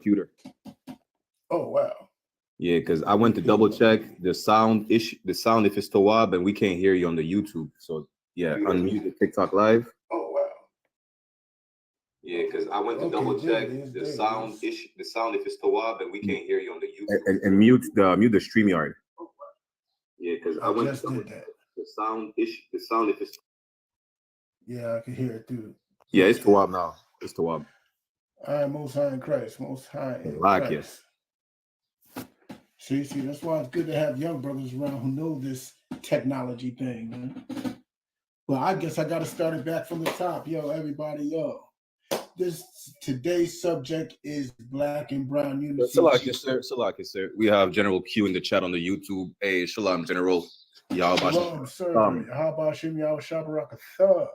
computer. Oh wow. Yeah, because I went to double check the sound issue, the sound if it's Tawab, and we can't hear you on the YouTube. So yeah, unmute the TikTok live. Oh wow. Yeah, because I went to double check the sound issue, the sound if it's Tawab, and we can't hear you on the YouTube. And mute the StreamYard. Yeah, because I went just did that. The sound issue, the sound if it's. Yeah, I can hear it through. Yeah, it's Tawab now. It's Tawab. All right, Most High in Christ, Most High in like Christ. See, that's why it's good to have young brothers around who know this technology thing, man. Well, I guess I got to start it back from the top. Yo, everybody, today's subject is Black and Brown unity. Salaki, sir. We have General Q in the chat on the YouTube. Hey, Shalom, General. Shalom, sir. How about Shim Yahweh Shabarakatha?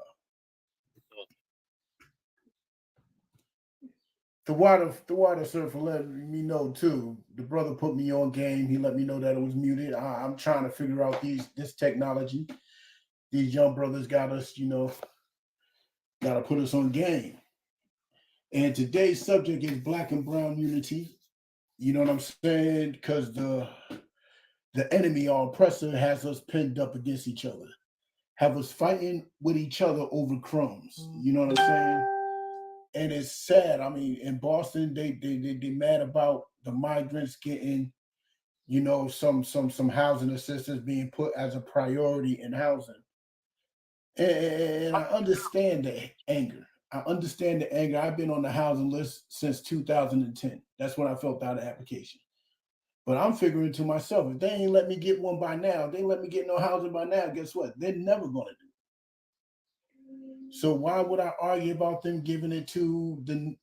The water, sir, for letting me know too. The brother put me on game. He let me know that it was muted. I'm trying to figure out this technology. These young brothers got us, got to put us on game. And today's subject is Black and Brown unity. You know what I'm saying? Because the enemy, our oppressor, has us pinned up against each other, have us fighting with each other over crumbs. You know what I'm saying? And it's sad. I mean, in Boston, they mad about the migrants getting, some housing assistance being put as a priority in housing. And I understand the anger. I've been on the housing list since 2010. That's when I filled out an application. But I'm figuring to myself, if they ain't let me get one by now, they ain't let me get no housing by now, guess what? They're never going to do. So why would I argue about them giving it to the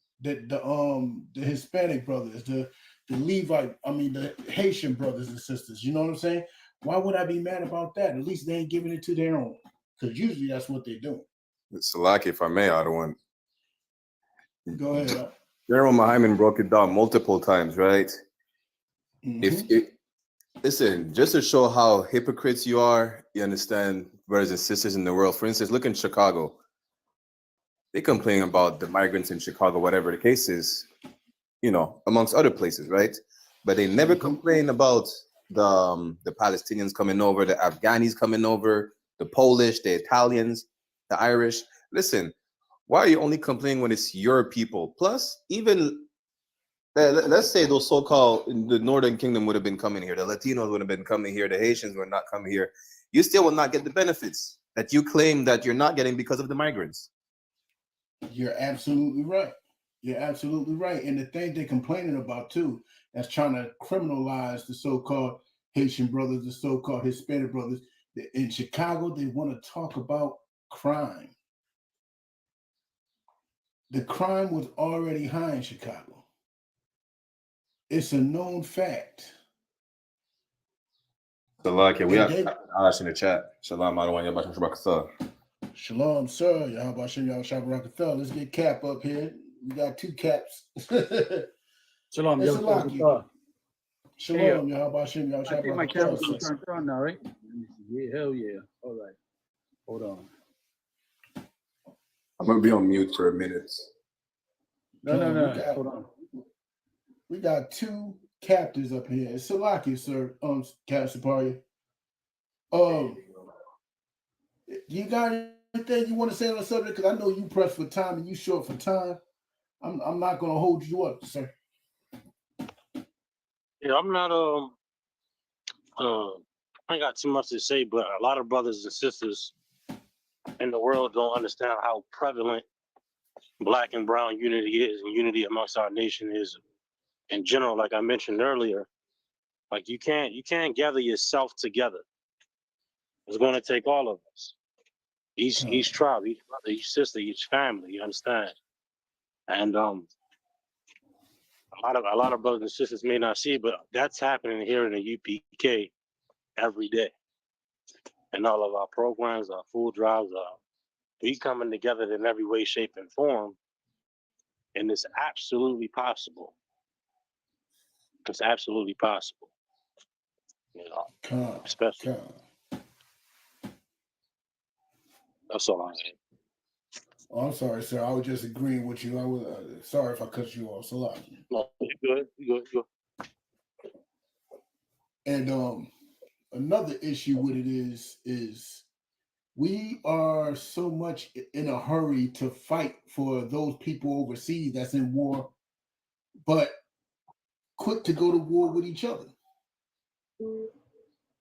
Hispanic brothers, the Levite, the Haitian brothers and sisters? You know what I'm saying? Why would I be mad about that? At least they ain't giving it to their own, because usually that's what they're doing. Salaki, if I may, I don't want. Go ahead. General Muhammad broke it down multiple times, right? Mm-hmm. Listen, just to show how hypocrites you are, you understand, brothers and sisters in the world. For instance, look in Chicago. They complain about the migrants in Chicago, whatever the case is, amongst other places, right? But they never complain about the Palestinians coming over, the Afghanis coming over, the Polish, the Italians, the Irish. Listen, why are you only complaining when it's your people? Plus, even let's say those so-called the Northern Kingdom would have been coming here, the Latinos would have been coming here, the Haitians would not come here. You still will not get the benefits that you claim that you're not getting because of the migrants. You're absolutely right. And the thing they're complaining about too, that's trying to criminalize the so-called Haitian brothers, the so-called Hispanic brothers. In Chicago, they want to talk about crime. The crime was already high in Chicago. It's a known fact. Salaki, we have Ash in the chat. Shalom, Shalom, sir. Let's get Cap up here. We got two caps. Shalom, Shalom, I think my camera's turned on now, right? Yeah, hell yeah. All right. Hold on. I'm going to be on mute for a minute. No. Hold on. We got two captives up here. It's Salaki, sir. Cap Saparia. You got anything you want to say on the subject? Because I know you pressed for time and you short for time. I'm not going to hold you up, sir. Yeah, I'm not. I ain't got too much to say, but a lot of brothers and sisters in the world don't understand how prevalent Black and Brown unity is, and unity amongst our nation is in general. Like I mentioned earlier, like you can't gather yourself together. It's going to take all of us. Each tribe, each brother, each sister, each family. You understand? And a lot of brothers and sisters may not see it, but that's happening here in the UPK every day. And all of our programs, our food drives, we coming together in every way, shape, and form. And it's absolutely possible. It's absolutely possible. Especially. That's all I say. Oh, I'm sorry, sir. I was just agreeing with you. I was sorry if I cut you off. So, No, you good. You good. and another issue with it is we are so much in a hurry to fight for those people overseas that's in war, but quick to go to war with each other.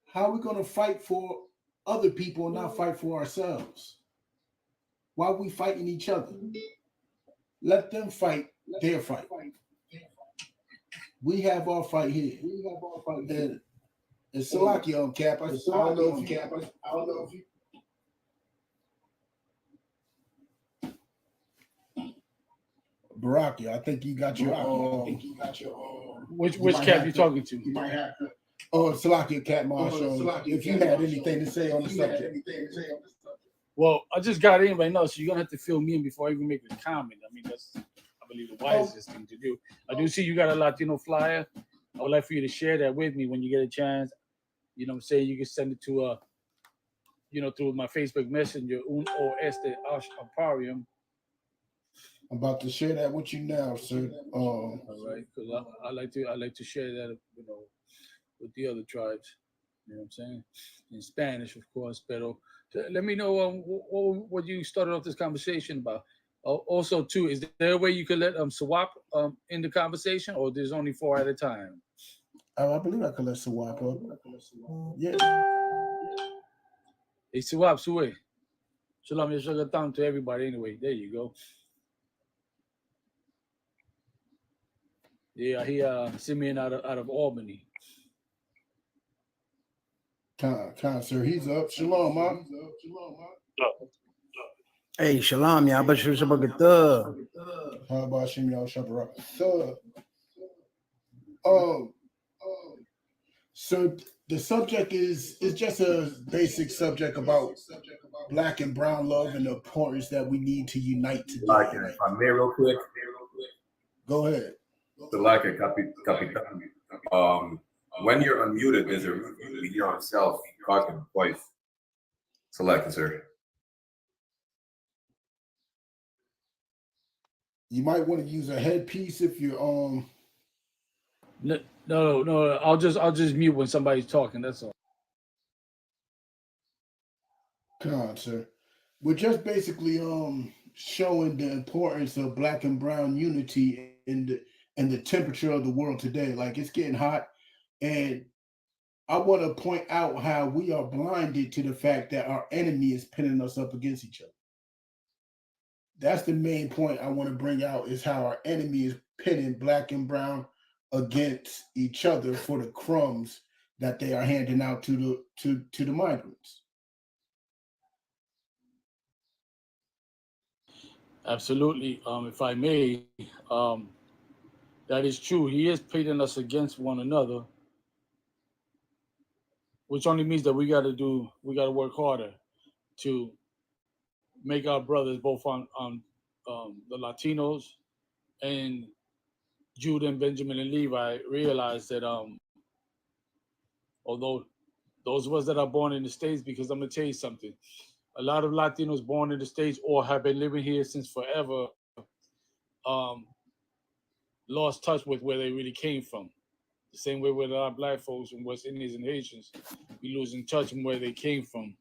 How are we going to fight for other people and not fight for ourselves? Why are we fighting each other? Let them fight their fight. We have our fight here. And it's Salaki on campus. I don't know if you. Baraki, I think you got your. Which cap you talking to? You might have to. Oh, Salaki Cat Marshall. If you had anything to say on the subject. Well, I just got in right now, so you're gonna have to fill me in before I even make a comment. I mean, that's, I believe, the wisest thing to do. I do see you got a Latino flyer. I would like for you to share that with me when you get a chance. You know what I'm saying? You can send it to through my Facebook Messenger, Este Aparium. I'm about to share that with you now, sir. All right, because I like to share that, with the other tribes. You know what I'm saying? In Spanish, of course. Pero let me know what you started off this conversation about. Also, too, is there a way you could let Sawap in the conversation, or there's only 4 at a time? I believe I could let Sawap up. Yeah. Hey, Sawap, Suwe. Shalom Yeshagatam to everybody anyway. There you go. Yeah, he Simeon out of Albany. Khan, sir. He's up. Shalom, ma. Hey, shalom, ya Bashir Shabakata. How about Shim Yal Shabara? So the subject is just a basic subject about black and brown love and the importance that we need to unite today. Like, if I may, real quick. Go ahead. So, like a Capitan. When you're unmuted, there's a video on self talking twice. Select, sir. You might want to use a headpiece if you're No. I'll just mute when somebody's talking. That's all. Come on, sir. We're just basically showing the importance of black and brown unity in the temperature of the world today. Like, it's getting hot, and I want to point out how we are blinded to the fact that our enemy is pinning us up against each other. That's the main point I want to bring out, is how our enemy is pitting black and brown against each other for the crumbs that they are handing out to the migrants. Absolutely. If I may, that is true. He is pitting us against one another, which only means that we got to work harder to make our brothers, both on the Latinos and Judah and Benjamin and Levi, realize that although those of us that are born in the States, because I'm gonna tell you something, a lot of Latinos born in the States or have been living here since forever lost touch with where they really came from. The same way with our black folks and West Indians and Haitians, we losing touch from where they came from,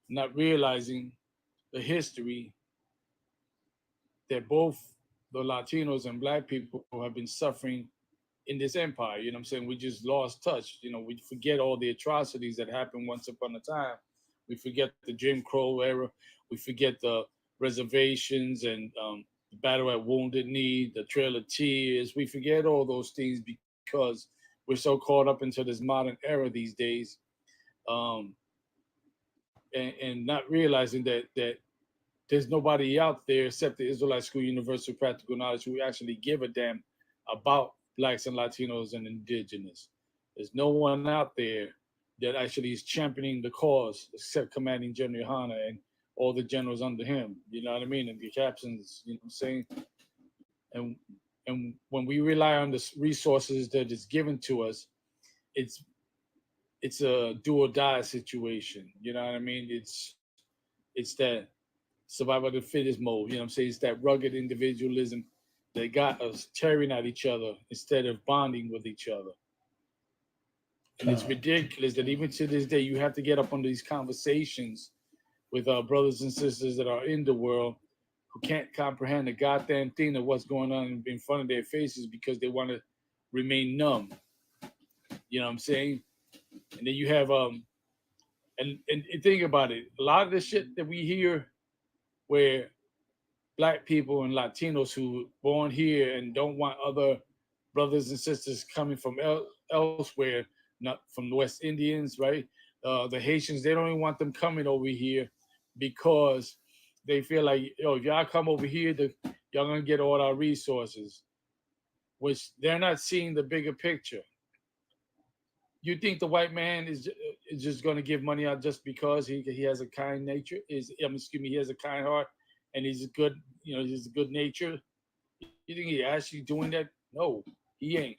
not realizing the history that both the Latinos and black people have been suffering in this empire. You know what I'm saying? We just lost touch. We forget all the atrocities that happened once upon a time. We forget the Jim Crow era. We forget the reservations and the battle at Wounded Knee, the Trail of Tears. We forget all those things because we're so caught up into this modern era these days, and not realizing that there's nobody out there except the Israelite School University of Practical Knowledge who actually give a damn about Blacks and Latinos and Indigenous. There's no one out there that actually is championing the cause except Commanding General Yohana and all the generals under him. You know what I mean? And the captains, you know what I'm saying? And when we rely on the resources that is given to us, it's a do or die situation. You know what I mean? It's that survival of the fittest mode. You know what I'm saying? It's that rugged individualism that got us tearing at each other instead of bonding with each other. And it's ridiculous that even to this day, you have to get up on these conversations with our brothers and sisters that are in the world who can't comprehend the goddamn thing of what's going on in front of their faces because they want to remain numb. You know what I'm saying? And then you have and think about it. A lot of the shit that we hear where Black people and Latinos who born here and don't want other brothers and sisters coming from elsewhere, not from the West Indians, right? The Haitians, they don't even want them coming over here because they feel like, yo, if y'all come over here, y'all gonna get all our resources, which they're not seeing the bigger picture. You think the white man is just gonna give money out just because he has a kind nature? He has a kind heart and he's a good, he's a good nature. You think he's actually doing that? No, he ain't.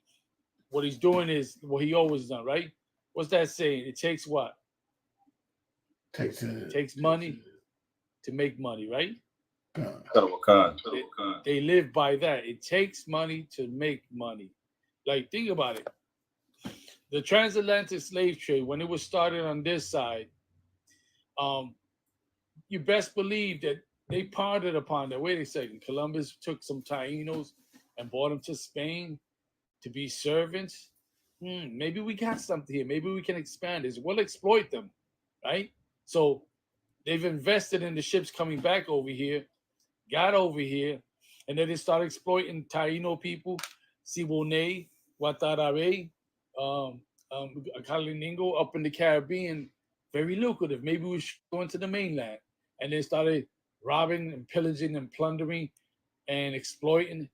What he's doing is what he always done, right? What's that saying? It takes what? It takes money to make money, right? They live by that. It takes money to make money. Like, think about it. The transatlantic slave trade, when it was started on this side, you best believe that they pondered upon that. Wait a second. Columbus took some Tainos and brought them to Spain to be servants. Maybe we got something here. Maybe we can expand this. We'll exploit them, right? So they've invested in the ships coming back over here, got over here, and then they started exploiting Taino people, Siboney, Watarabe, Kaliningo up in the Caribbean, very lucrative. Maybe we should go into the mainland. And they started robbing and pillaging and plundering and exploiting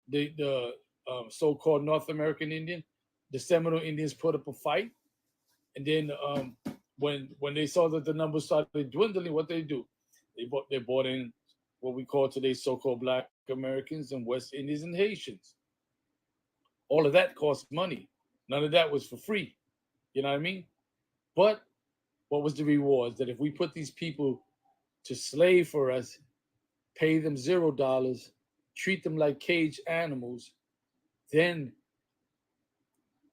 the so-called North American Indian. The Seminole Indians put up a fight. And then when they saw that the numbers started dwindling, what they do? They brought in what we call today so-called Black Americans and West Indians and Haitians. All of that cost money. None of that was for free. You know what I mean? But what was the reward? That if we put these people to slave for us, pay them $0, treat them like caged animals, then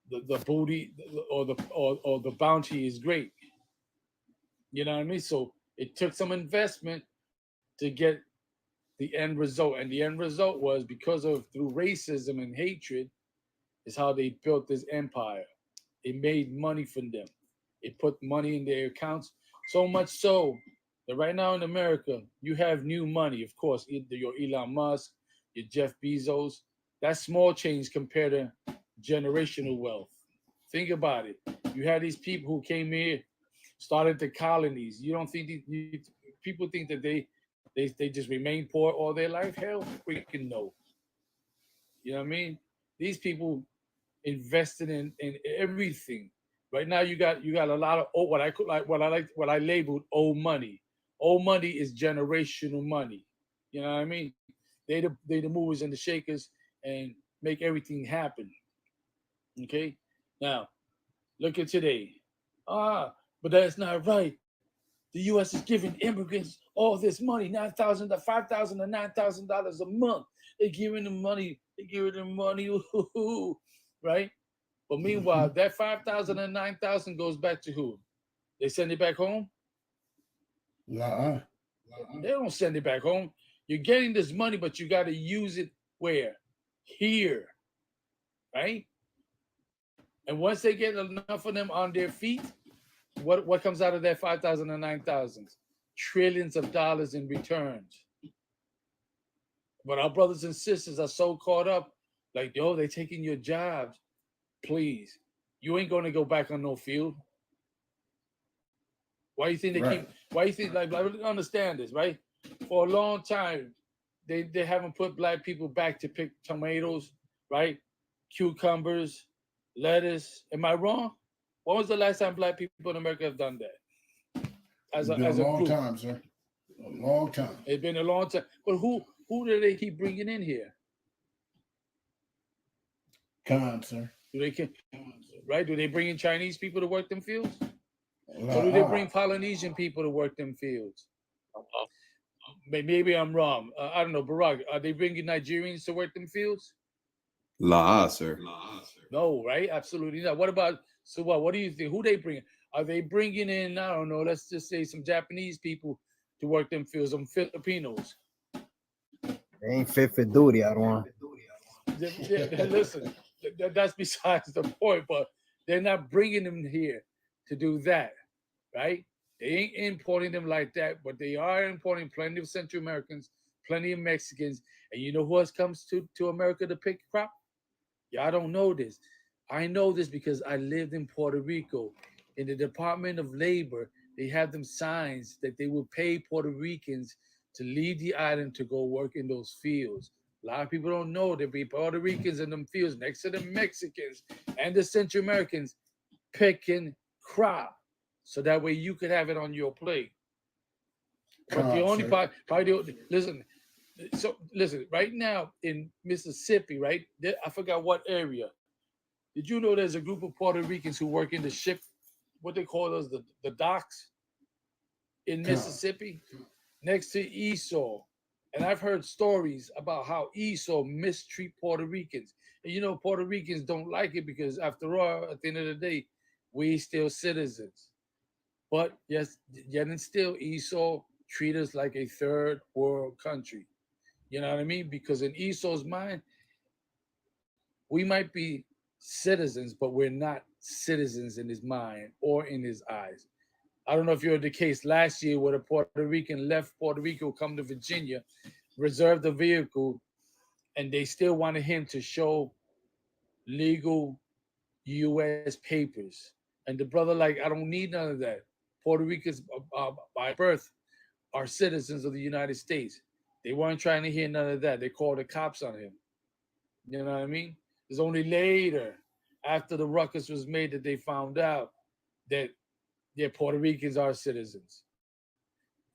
the booty or the bounty is great. You know what I mean? So it took some investment to get the end result. And the end result was because of through racism and hatred is how they built this empire. It made money from them. It put money in their accounts, so much so that right now in America, you have new money. Of course, either your Elon Musk, your Jeff Bezos. That's small change compared to generational wealth. Think about it. You had these people who came here, started the colonies. You don't think people think that they just remain poor all their life? Hell, freaking no. You know what I mean? These people invested in everything. Right now, you got a lot of what I labeled old money. Old money is generational money. You know what I mean? They the movers and the shakers and make everything happen. Okay, now look at today. But that's not right. The U.S. is giving immigrants all this money, $9,000 to $5,000 to $9,000 a month. They're giving them money. Right? But meanwhile, that 5,000 and 9,000 goes back to who? They send it back home? They don't send it back home. You're getting this money, but you got to use it where? Here, right? And once they get enough of them on their feet, what comes out of that 5,000 and 9,000? Trillions of dollars in returns. But our brothers and sisters are so caught up, like, yo, they're taking your jobs. Please, you ain't going to go back on no field. Why you think they keep? Why you think like I understand this, right? For a long time, they haven't put black people back to pick tomatoes, right? Cucumbers, lettuce. Am I wrong? When was the last time black people in America have done that? As a long time, sir. A long time. It's been a long time. But who do they keep bringing in here? Sir. Do they bring in Chinese people to work them fields? Or do they bring Polynesian people to work them fields? maybe I'm wrong. I don't know, Barack. Are they bringing Nigerians to work them fields? La, sir. No, right? Absolutely not. What about so what? What do you think? Who they bring? Are they bringing in? I don't know. Let's just say some Japanese people to work them fields. Some Filipinos. They ain't fit for duty, I don't want. Listen, that's besides the point. But they're not bringing them here to do that, right? They ain't importing them like that, but they are importing plenty of Central Americans, plenty of Mexicans, and you know who else comes to America to pick crop? Y'all don't know this. I know this because I lived in Puerto Rico. In the Department of Labor, they have them signs that they will pay Puerto Ricans to leave the island to go work in those fields. A lot of people don't know there be Puerto Ricans in them fields next to the Mexicans and the Central Americans picking crop. So that way you could have it on your plate. But the only part, listen, so listen, right now in Mississippi, right? I forgot what area. Did you know there's a group of Puerto Ricans who work in the ship, what they call those, the docks in Mississippi, next to Esau. And I've heard stories about how Esau mistreat Puerto Ricans. And you know, Puerto Ricans don't like it because after all, at the end of the day, we still citizens. But yes, yet and still Esau treat us like a third world country. You know what I mean? Because in Esau's mind, we might be citizens, but we're not citizens in his mind or in his eyes. I don't know if you're the case last year where a Puerto Rican left Puerto Rico, come to Virginia, reserved the vehicle, and they still wanted him to show legal U.S. papers. And the brother, like, I don't need none of that. Puerto Ricans by birth are citizens of the United States. They weren't trying to hear none of that. They called the cops on him. You know what I mean? It's only later, after the ruckus was made, that they found out that Puerto Ricans are citizens.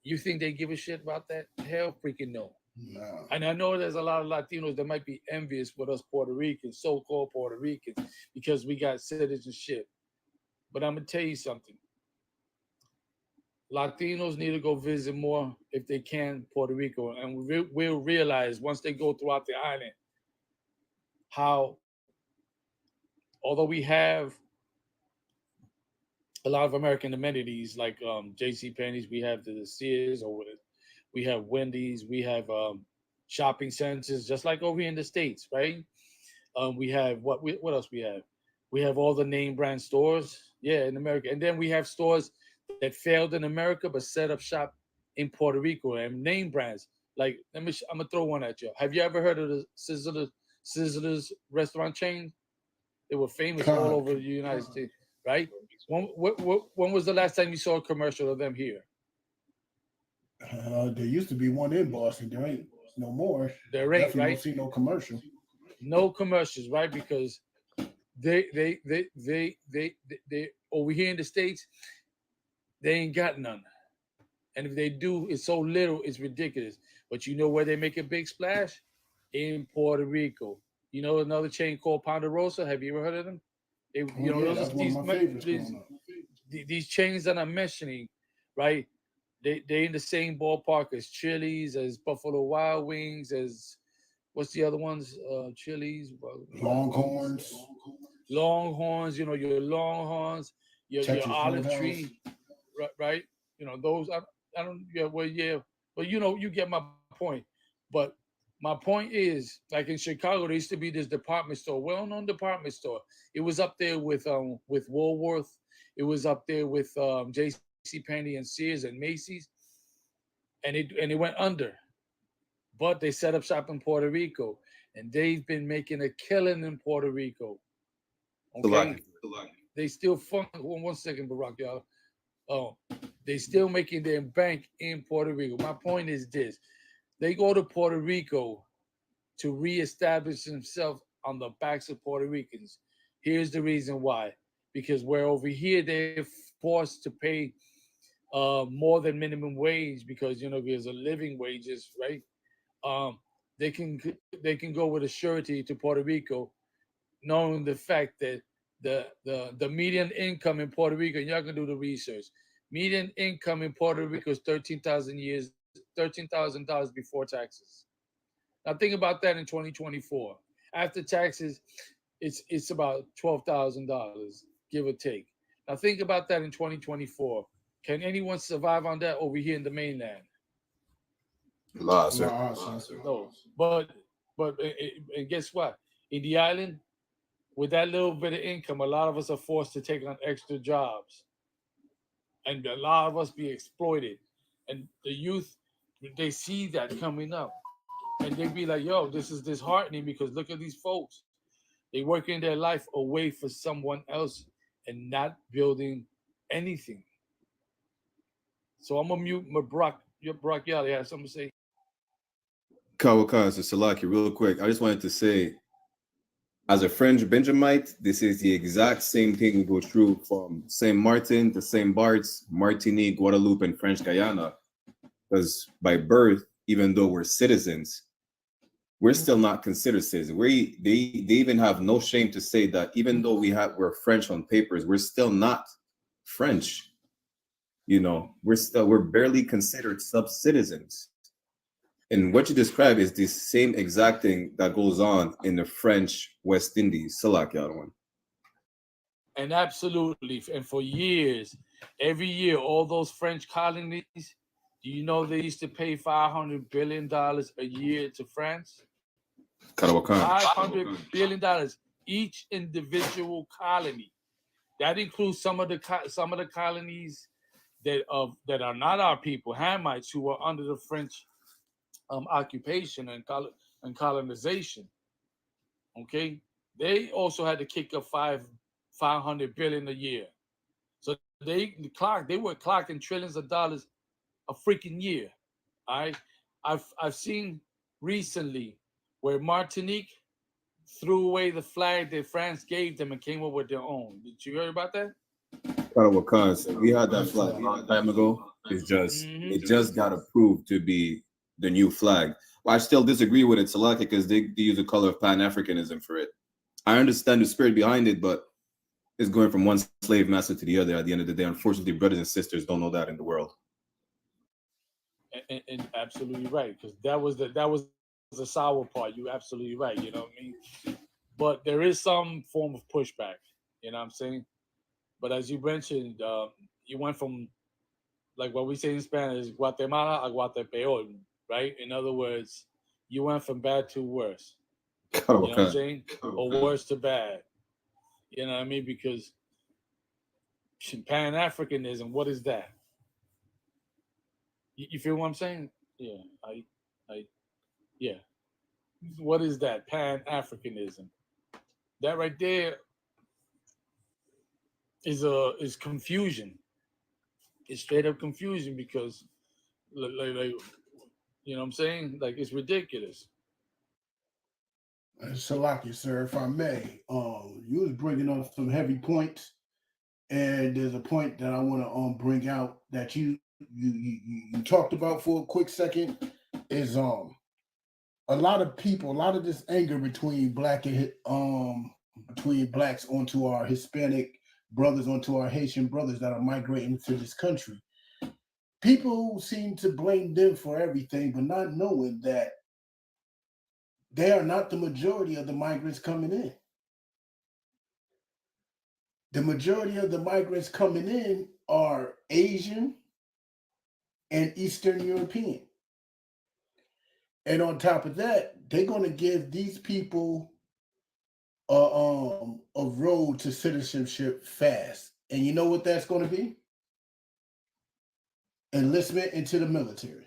You think they give a shit about that? Hell freaking no. No. And I know there's a lot of Latinos that might be envious with us Puerto Ricans, so-called Puerto Ricans, because we got citizenship. But I'm going to tell you something. Latinos need to go visit more, if they can, Puerto Rico. And we'll realize once they go throughout the island how, although we have a lot of American amenities like J.C. Penney's, we have the Sears, or we have Wendy's, we have shopping centers, just like over here in the States, right? We have what else we have? We have all the name brand stores, in America, and then we have stores that failed in America but set up shop in Puerto Rico and name brands. Like, I'm gonna throw one at you. Have you ever heard of the Sizzlers restaurant chain? They were famous all over the United States, right? When was the last time you saw a commercial of them here? There used to be one in Boston. There ain't no more. There ain't, Definitely right? don't see no commercial. No commercials, right? Because they over here in the States, they ain't got none. And if they do, it's so little, it's ridiculous. But you know where they make a big splash? In Puerto Rico. You know another chain called Ponderosa? Have you ever heard of them? These chains that I'm mentioning, right? They in the same ballpark as Chili's, as Buffalo Wild Wings, as what's the other ones? Chili's, Longhorns. Longhorns, you know, your Longhorns, your Olive Tree, right? You know, those I don't but you know, you get my point. But my point is, like in Chicago, there used to be this department store, well-known department store. It was up there with Woolworth. It was up there with J.C. Penney and Sears and Macy's, and it went under. But they set up shop in Puerto Rico, and they've been making a killing in Puerto Rico. Okay, they still fund. One second, Barack, y'all. Oh, they still making their bank in Puerto Rico. My point is this: they go to Puerto Rico to reestablish themselves on the backs of Puerto Ricans. Here's the reason why: because where over here they're forced to pay more than minimum wage because there's a living wages, right? They can go with a surety to Puerto Rico, knowing the fact that the median income in Puerto Rico, and y'all can do the research. Median income in Puerto Rico is $13,000 $13,000 before taxes. Now think about that in 2024. After taxes, it's about $12,000, give or take. Now think about that in 2024. Can anyone survive on that over here in the mainland? Law, sir. Nah, sir. No. And guess what? In the island, with that little bit of income, a lot of us are forced to take on extra jobs, and a lot of us be exploited. And the youth, they see that coming up, and they be like, "Yo, this is disheartening because look at these folks. They working their life away for someone else and not building anything." So I'm gonna mute my Brock. Your Brock Yali has something to say. Kawakazi Salaki, real quick. I just wanted to say, as a French Benjamite, this is the exact same thing we go through from Saint Martin to Saint Bart's, Martinique, Guadeloupe, and French Guyana. Because by birth, even though we're citizens, we're still not considered citizens. They even have no shame to say that even though we're French on papers, we're still not French. You know, we're barely considered sub-citizens. And what you describe is the same exact thing that goes on in the French West Indies. Salak Yadwan. And absolutely, and for years, every year, all those French colonies, do you know they used to pay $500 billion a year to France? Karawakan. $500 billion each individual colony. That includes some of the colonies that are not our people, Hamites, who were under the French occupation and colonization. Okay, they also had to kick up $500 billion a year. So they were clocking trillions of dollars a freaking year. All right, I've seen recently where Martinique threw away the flag that France gave them and came up with their own. Did you hear about that? Karawakan. So we had that flag a long time ago. It just got approved to be the new flag. Well, I still disagree with it, Salaki, because they use the color of Pan-Africanism for it. I understand the spirit behind it, but it's going from one slave master to the other at the end of the day. Unfortunately, brothers and sisters don't know that in the world. And absolutely right, because that was the sour part. You're absolutely right. You know what I mean? But there is some form of pushback. You know what I'm saying? But as you mentioned, you went from, like what we say in Spanish, Guatemala a Guatepeor, right? In other words, you went from bad to worse. You know what I'm saying? Or worse to bad. You know what I mean? Because Pan-Africanism, what is that? You feel what I'm saying? Yeah, yeah. What is that? Pan-Africanism. That right there is confusion. It's straight up confusion because, like, you know what I'm saying? Like, it's ridiculous. Salaki, sir, if I may, you was bringing up some heavy points, and there's a point that I want to bring out that you talked about for a quick second is a lot of people, a lot of this anger between between blacks onto our Hispanic brothers, onto our Haitian brothers that are migrating to this country. People seem to blame them for everything, but not knowing that they are not the majority of the migrants coming in. The majority of the migrants coming in are Asian and Eastern European. And on top of that, they're going to give these people a road to citizenship fast. And you know what that's going to be? Enlistment into the military.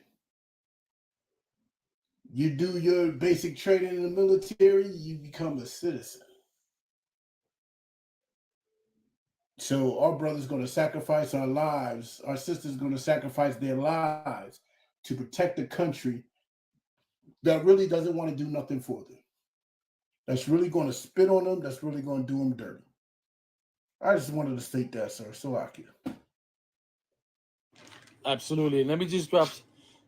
You do your basic training in the military, you become a citizen. So our brother's going to sacrifice our lives. Our sister's going to sacrifice their lives to protect the country that really doesn't want to do nothing for them. That's really going to spit on them. That's really going to do them dirty. I just wanted to state that, sir. Salakia. Absolutely. And let me just drop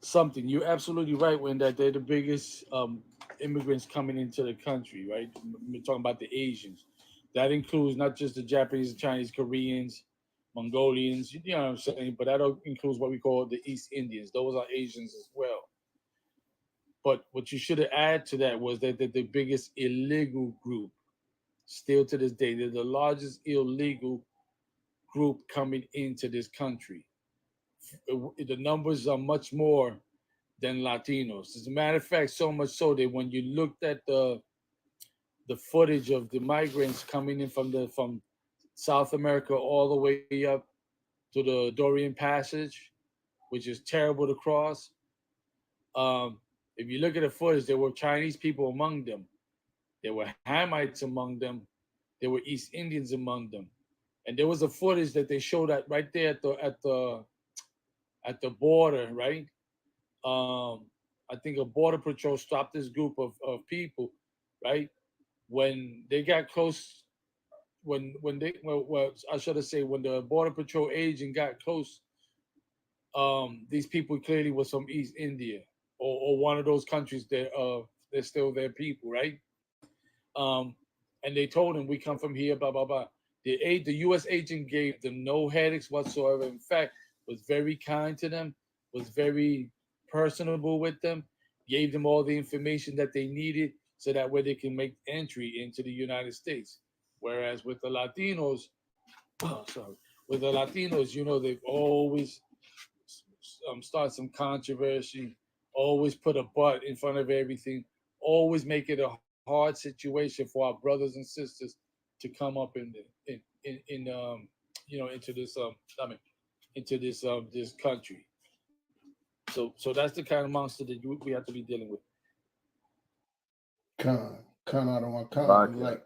something. You're absolutely right when that they're the biggest immigrants coming into the country, right? We're talking about the Asians. That includes not just the Japanese, Chinese, Koreans, Mongolians, you know what I'm saying? But that includes what we call the East Indians. Those are Asians as well. But what you should have added to that was that they're the biggest illegal group still to this day. They're the largest illegal group coming into this country. The numbers are much more than Latinos. As a matter of fact, so much so that when you looked at the footage of the migrants coming in from South America all the way up to the Dorian Passage, which is terrible to cross. If you look at the footage, there were Chinese people among them. There were Hamites among them. There were East Indians among them. And there was a footage that they showed at right there at the border, right? I think a border patrol stopped this group of people, right? When they got close, when I should have say when the border patrol agent got close, these people clearly was from East India or one of those countries that they're still their people, right? And they told him we come from here, blah blah blah. The U.S. agent gave them no headaches whatsoever. In fact, was very kind to them, was very personable with them, gave them all the information that they needed so that way they can make entry into the United States. Whereas with the Latinos, with the Latinos, you know, they've always start some controversy, always put a but in front of everything, always make it a hard situation for our brothers and sisters to come up into this this country. So that's the kind of monster that we have to be dealing with. Con out of my Rocky. like.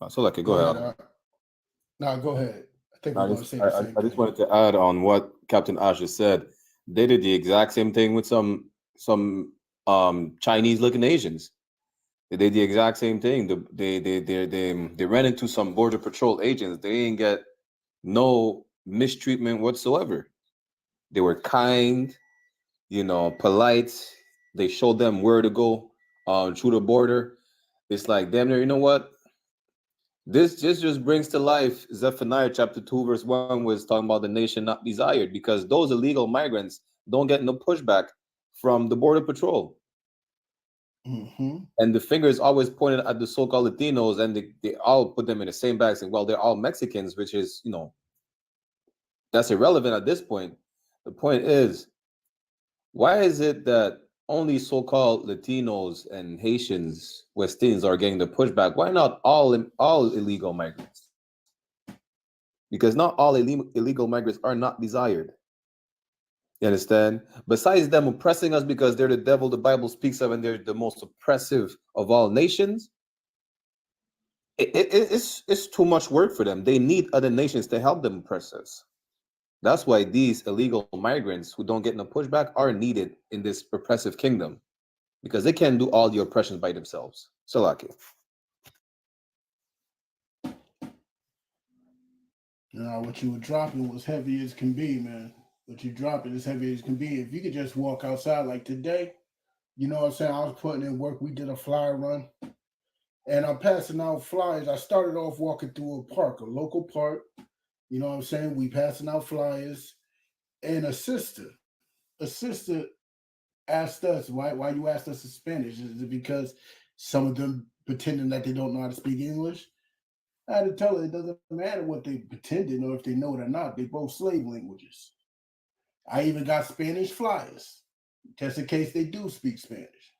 So like, go ahead. No, go ahead. I think we're going to say the same I just wanted to add on what Captain Ash just said. They did the exact same thing with some Chinese looking Asians. They did the exact same thing. They ran into some border patrol agents. They didn't get no mistreatment whatsoever. They were kind, polite. They showed them where to go through the border. It's like, damn near, you know what? This just brings to life Zephaniah chapter 2, verse 1 was talking about the nation not desired, because those illegal migrants don't get no pushback from the border patrol. Mm-hmm. And the finger is always pointed at the so-called Latinos, and they all put them in the same bag, saying, well, they're all Mexicans, which is, that's irrelevant at this point. The point is, why is it that only so-called Latinos and Haitians, West Indians are getting the pushback? Why not all illegal migrants? Because not all illegal migrants are not desired. You understand? Besides them oppressing us because they're the devil the Bible speaks of and they're the most oppressive of all nations, it's too much work for them. They need other nations to help them oppress us. That's why these illegal migrants who don't get no pushback are needed in this oppressive kingdom, because they can't do all the oppressions by themselves. Salaki. What you were dropping was heavy as can be, man. What you dropping is heavy as can be. If you could just walk outside like today, you know what I'm saying? I was putting in work. We did a flyer run, and I'm passing out flyers. I started off walking through a park, a local park. You know what I'm saying? We passing out flyers, and a sister asked us, why you asked us in Spanish? Is it because some of them pretending that they don't know how to speak English? I had to tell her it doesn't matter what they pretended or if they know it or not. They both slave languages. I even got Spanish flyers, just in case they do speak Spanish.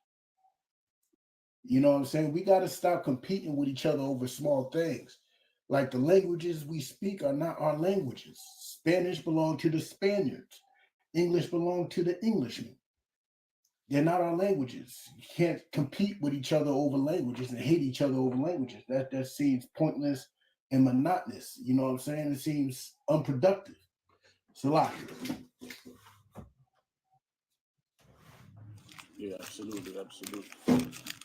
You know what I'm saying? We got to stop competing with each other over small things. Like the languages we speak are not our languages. Spanish belong to the Spaniards. English belong to the Englishmen. They're not our languages. You can't compete with each other over languages and hate each other over languages. That seems pointless and monotonous. You know what I'm saying? It seems unproductive. Salaki. Yeah, absolutely.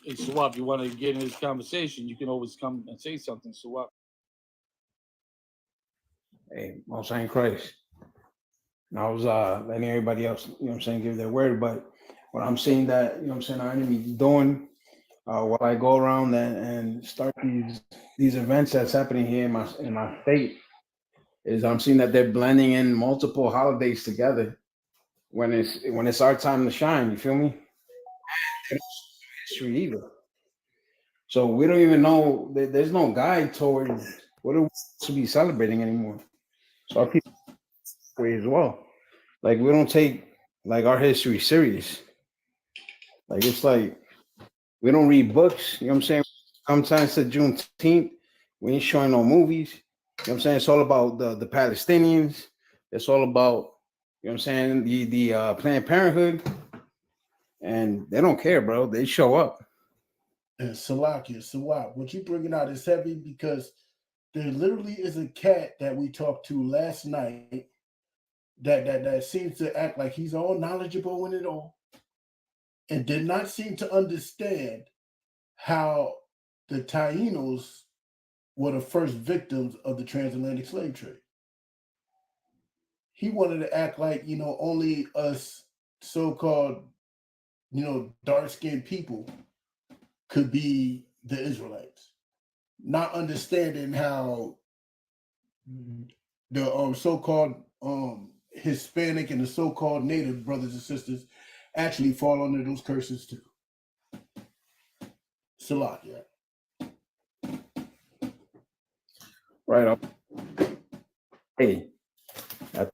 Hey, Swap, you want to get in this conversation, you can always come and say something, Swap. Hey, most ain't Christ. And I was letting everybody else, give their word. But what I'm seeing that, our enemy doing while I go around and start these events that's happening here in my state, is I'm seeing that they're blending in multiple holidays together when it's our time to shine. You feel me? They don't show history either. So we don't even know. There's no guide towards what are we supposed to be celebrating anymore. So our people way as well. Like we don't take like our history serious. Like it's like we don't read books. You know what I'm saying? Sometimes to Juneteenth, we ain't showing no movies. You know what I'm saying? It's all about the Palestinians. It's all about, you know what I'm saying, the Planned Parenthood. And they don't care, bro. They show up. And Salakia, Sawab, what you bringing out is heavy because there literally is a cat that we talked to last night that seems to act like he's all knowledgeable in it all and did not seem to understand how the Tainos were the first victims of the transatlantic slave trade. He wanted to act like, only us so-called, dark-skinned people could be the Israelites, not understanding how the so-called Hispanic and the so-called Native brothers and sisters actually fall under those curses too. Salakia. Right up. Hey. And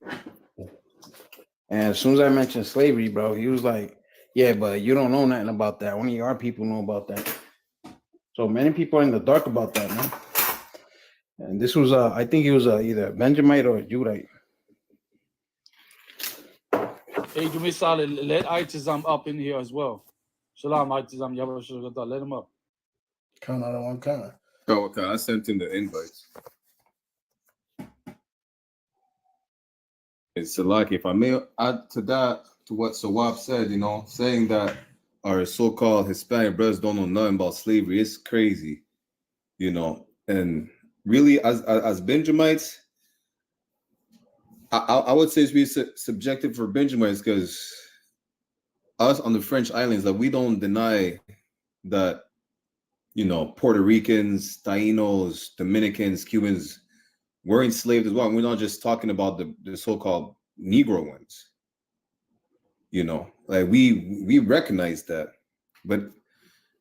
as soon as I mentioned slavery, bro, he was like, yeah, but you don't know nothing about that. Only our people know about that. So many people are in the dark about that, man. And this was, I think he was either a Benjamite or a Judite. Hey, do me solid. Let Itizam up in here as well. Shalom, Itizam. Let him up. Count out on one kind. Oh, okay. I sent him the invites. It's like if I may add to that, to what Sawab said, saying that our so-called Hispanic brothers don't know nothing about slavery, it's crazy, And really, as Benjamites, I would say it's really subjective for Benjamites because us on the French islands, that we don't deny that, Puerto Ricans, Tainos, Dominicans, Cubans were enslaved as well. And we're not just talking about the so-called Negro ones. Like we recognize that, but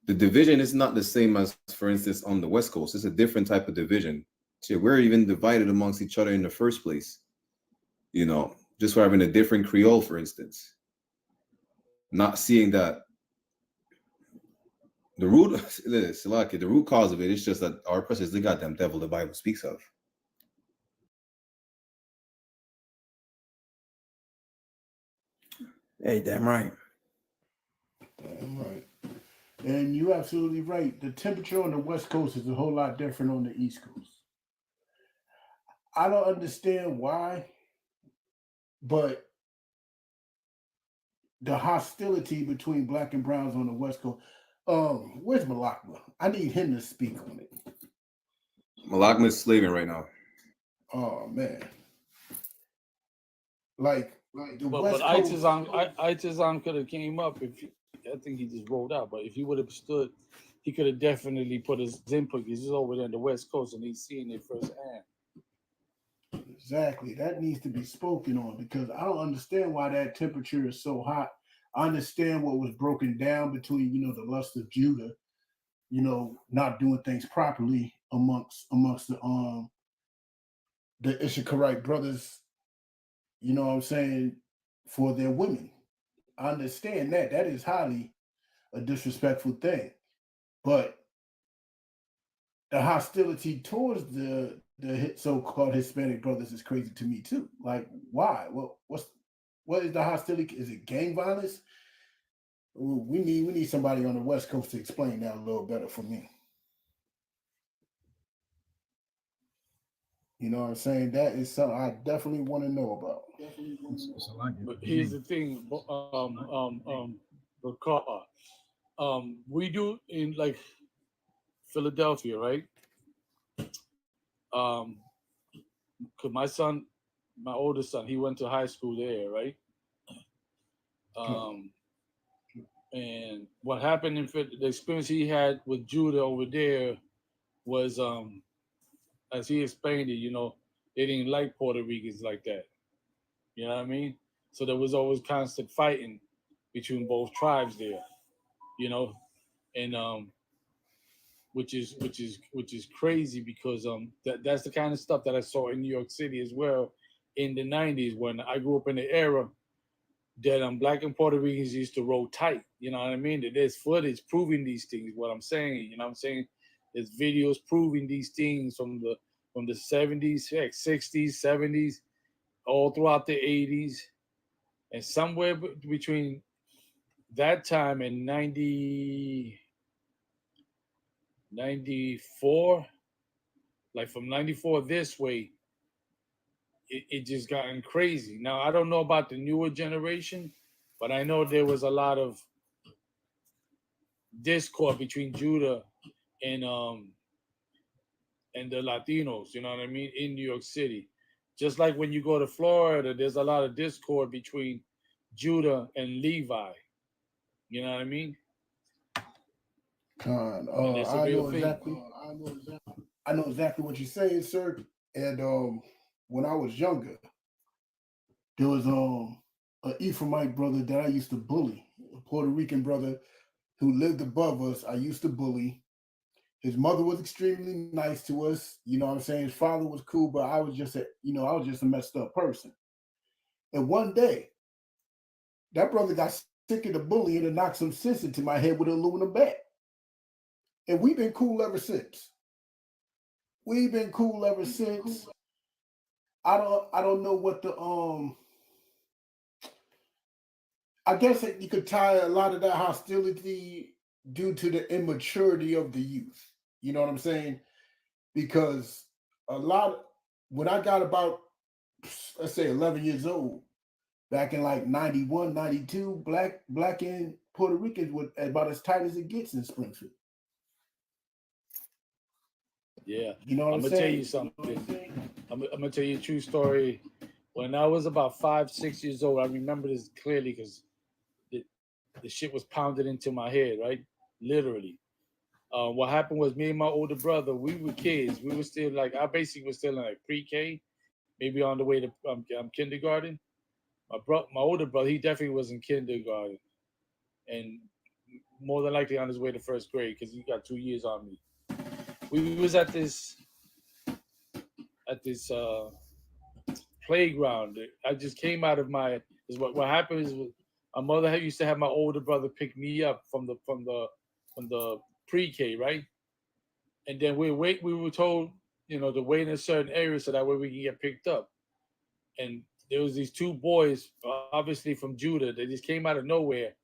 the division is not the same as, for instance, on the West Coast. It's a different type of division. So we're even divided amongst each other in the first place. Just for having a different Creole, for instance. Not seeing that the root cause of it is just that our person is the goddamn devil the Bible speaks of. Hey, damn right. Damn right. And you're absolutely right. The temperature on the West Coast is a whole lot different on the East Coast. I don't understand why, but the hostility between black and browns on the West Coast. Where's Malakma? I need him to speak on it. Malakma is slaving right now. Oh man. Like the But West Coast. Itizam could have came up if I think he just rolled out. But if he would have stood, he could have definitely put his input. He's over there on the West Coast and he's seeing it firsthand. Exactly. That needs to be spoken on because I don't understand why that temperature is so hot. I understand what was broken down between, the lust of Judah, not doing things properly amongst the Issacharite brothers, you know what I'm saying, for their women. I understand that. That is highly a disrespectful thing. But the hostility towards the so-called Hispanic brothers is crazy to me too. Like, why? Well, what is the hostility? Is it gang violence? We need somebody on the West Coast to explain that a little better for me. You know what I'm saying? That is something I definitely want to know about. But here's the thing, we do in like Philadelphia, right? Cause my oldest son, he went to high school there, right? And what happened the experience he had with Judah over there was, as he explained it, they didn't like Puerto Ricans like that. You know what I mean? So there was always constant fighting between both tribes there. You know, and which is crazy because that's the kind of stuff that I saw in New York City as well in the '90s when I grew up in the era that black and Puerto Ricans used to roll tight. You know what I mean? That there's footage proving these things. What I'm saying, you know what I'm saying? There's videos proving these things from the 70s, heck, 60s, 70s, all throughout the 80s, and somewhere between that time and 94, like from 94 this way, it just gotten crazy. Now I don't know about the newer generation, but I know there was a lot of discord between Judah and the Latinos, you know what I mean, in New York City. Just like when you go to Florida, there's a lot of discord between Judah and Levi. You know what I mean? Con, And that's a I real know thing. exactly. I know exactly what you're saying, sir. And when I was younger, there was an Ephraimite brother that I used to bully, a Puerto Rican brother who lived above us. I used to bully. His mother was extremely nice to us. You know what I'm saying? His father was cool, but I was just a messed up person. And one day, that brother got sick of the bullying and knocked some sense into my head with an aluminum bat. And we've been cool ever since. We've been cool ever since. I don't know what the I guess that you could tie a lot of that hostility due to the immaturity of the youth. You know what I'm saying? Because when I got about, let's say, 11 years old, back in like 91, 92, black and Puerto Ricans were about as tight as it gets in Springfield. Yeah. You know what I'm I'm gonna tell saying? you something. I'm gonna tell you a true story. When I was about 5, 6 years old, I remember this clearly because the shit was pounded into my head, right? Literally. What happened was me and my older brother, we were kids. We were still like, I basically was still in like pre-K, maybe on the way to kindergarten. My older brother, he definitely was in kindergarten, and more than likely on his way to first grade because he got 2 years on me. We was at this playground. I just came out of my. Is what happened is my mother used to have my older brother pick me up from the pre-K, right? And then we were told, to wait in a certain area so that way we can get picked up. And there was these two boys, obviously from Judah, they just came out of nowhere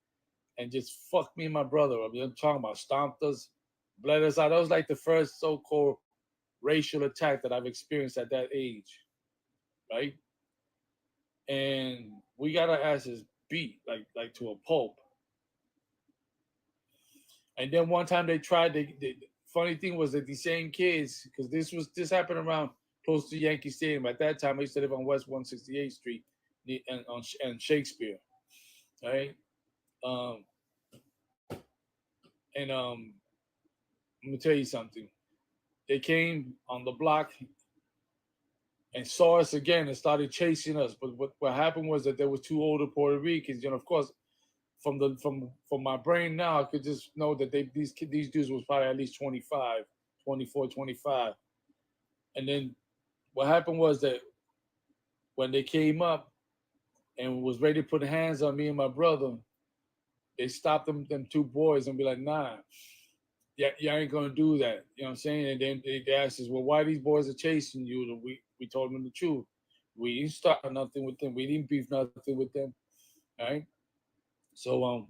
and just fucked me and my brother up. I'm talking about stomped us, bled us out. That was like the first so-called racial attack that I've experienced at that age, right? And we got our asses beat like to a pulp. And then one time they tried. The funny thing was that the same kids, because this happened around close to Yankee Stadium. At that time, I used to live on West 168th Street and Shakespeare, right? Um, and let me tell you something. They came on the block and saw us again and started chasing us. But what happened was that there were two older Puerto Ricans, of course, from my brain now, I could just know that these dudes was probably at least 25, 24, 25. And then what happened was that when they came up and was ready to put hands on me and my brother, they stopped them two boys and be like, nah, yeah, you ain't gonna do that. You know what I'm saying? And then they asked us, well, why these boys are chasing you? And we told them the truth. We didn't start nothing with them. We didn't beef nothing with them. All right. So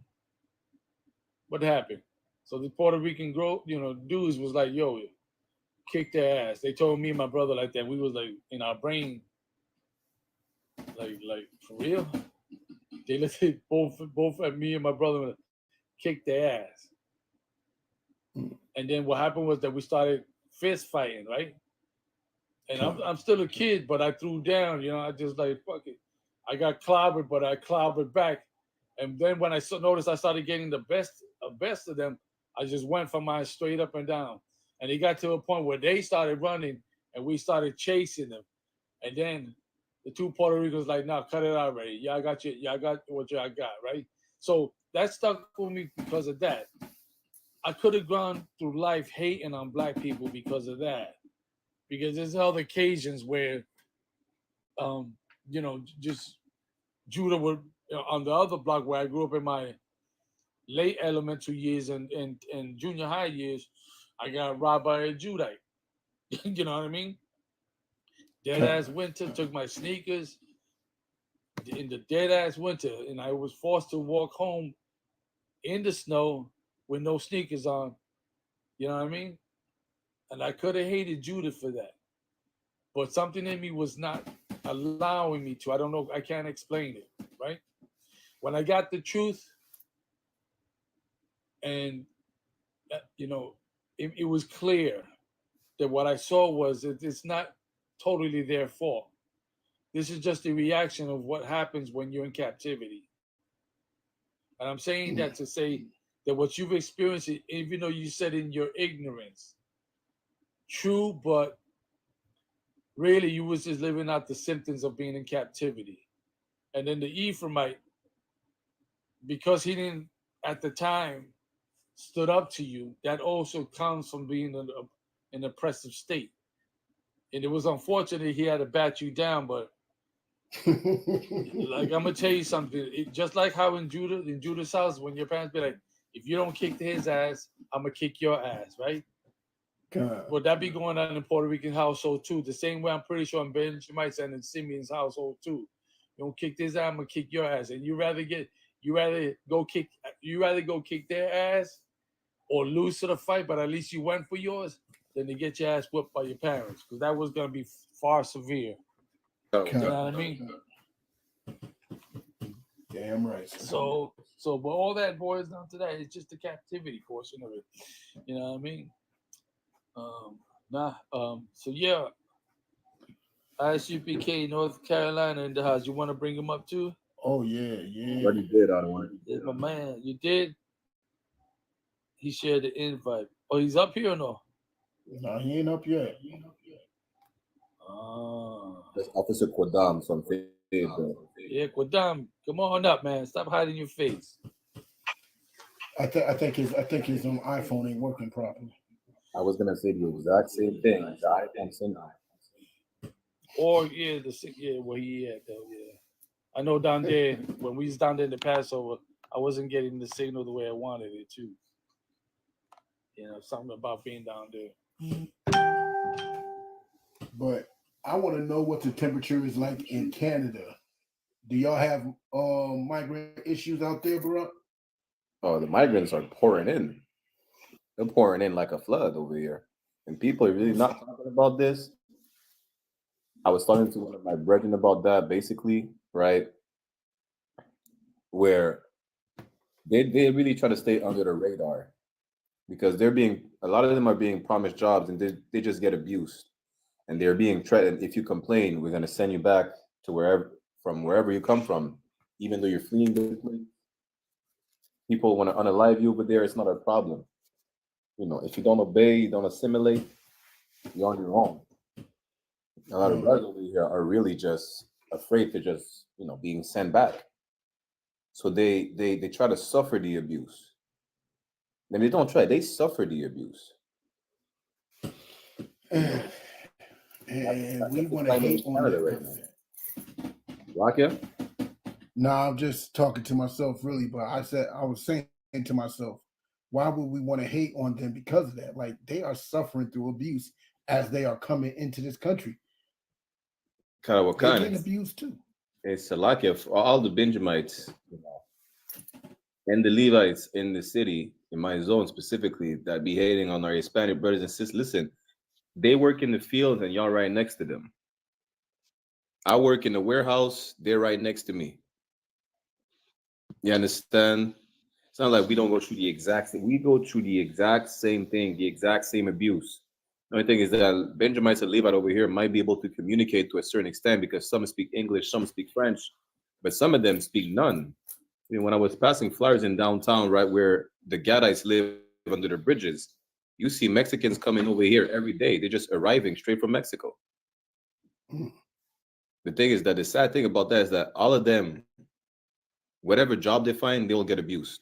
what happened? So the Puerto Rican dudes was like, yo, kick their ass. They told me and my brother like that. We was like in our brain, like for real. They let both at me and my brother kick their ass. And then what happened was that we started fist fighting, right? And I'm still a kid, but I threw down, I just like, fuck it. I got clobbered, but I clobbered back. And then when I noticed I started getting the best of them, I just went from my straight up and down. And it got to a point where they started running and we started chasing them. And then the two Puerto Ricans like, nah, cut it out already. Y'all got what y'all got, right? So that stuck with me because of that. I could have gone through life hating on black people because of that. Because there's other occasions where, just Judah would on the other block where I grew up in my late elementary years and junior high years, I got robbed by a Judite. You know what I mean? Dead ass winter, took my sneakers in the dead ass winter, and I was forced to walk home in the snow with no sneakers on. You know what I mean? And I could have hated Judah for that. But something in me was not allowing me to. I don't know. I can't explain it, right? When I got the truth, and it was clear that what I saw was that it's not totally their fault. This is just a reaction of what happens when you're in captivity. And I'm saying that to say that what you've experienced, even though you said in your ignorance, true, but really you was just living out the symptoms of being in captivity. And then the Ephraimite, because he didn't at the time stood up to you, that also comes from being in an oppressive state. And it was unfortunate he had to bat you down, but like I'm gonna tell you something. Just like how in Judah's house, when your parents be like, if you don't kick his ass, I'm gonna kick your ass, right? God. Would that be going on in Puerto Rican household too? The same way I'm pretty sure in Benjamin's and in Simeon's household too. You don't kick this ass, I'm gonna kick your ass. And you rather go kick their ass or lose to the fight, but at least you went for yours, than to get your ass whipped by your parents, because that was gonna be far severe. Oh, You know what I mean? Damn right. So but all that boils down to that. It's just the captivity portion of it. You know what I mean? So yeah, ISUPK North Carolina in the house. You want to bring him up too? Oh yeah. already did, I don't want. It's my man. You did? He shared the invite. Oh, he's up here or no? No, he ain't up yet. That's Officer Quadam from Facebook. Yeah, Quadam, come on up, man. Stop hiding your face. I think his iPhone ain't working properly. I was gonna say the exact same thing. The iPhone syndrome. Or where he at though, yeah. I know down there when we was down there in the Passover, I wasn't getting the signal the way I wanted it too. You know, something about being down there. But I want to know what the temperature is like in Canada. Do y'all have migrant issues out there, bro? Oh, the migrants are pouring in. They're pouring in like a flood over here. And people are really not talking about this. I was talking to one of my brethren about that, basically, right? Where they really try to stay under the radar because a lot of them are being promised jobs and they just get abused. And they're being threatened. If you complain, we're going to send you back to wherever you come from, even though you're fleeing the place. People want to unalive you over there. It's not a problem. You know, if you don't obey, you don't assimilate, you're on your own. A lot of brothers over here are really just afraid to just, being sent back. So they try to suffer the abuse. And they don't try, they suffer the abuse. And we want to hate on Canada that right now. Rakia? No, I'm just talking to myself, really. But I was saying to myself, why would we want to hate on them because of that? Like, they are suffering through abuse as they are coming into this country. Kind of what They're kind? getting abused too. It's Salakia for all the Benjamites, and the Levites in the city, in my zone specifically, that be hating on our Hispanic brothers and sisters. Listen, they work in the fields and y'all right next to them. I work in the warehouse, they're right next to me. You understand? It's not like we don't go through the exact same, we go through the exact same thing, the exact same abuse. The only thing is that Benjamites and Levite over here might be able to communicate to a certain extent because some speak English, some speak French, but some of them speak none. When I was passing flyers in downtown, right where the Gadites live under the bridges, you see Mexicans coming over here every day. They're just arriving straight from Mexico. The thing is that the sad thing about that is that all of them, whatever job they find, they will get abused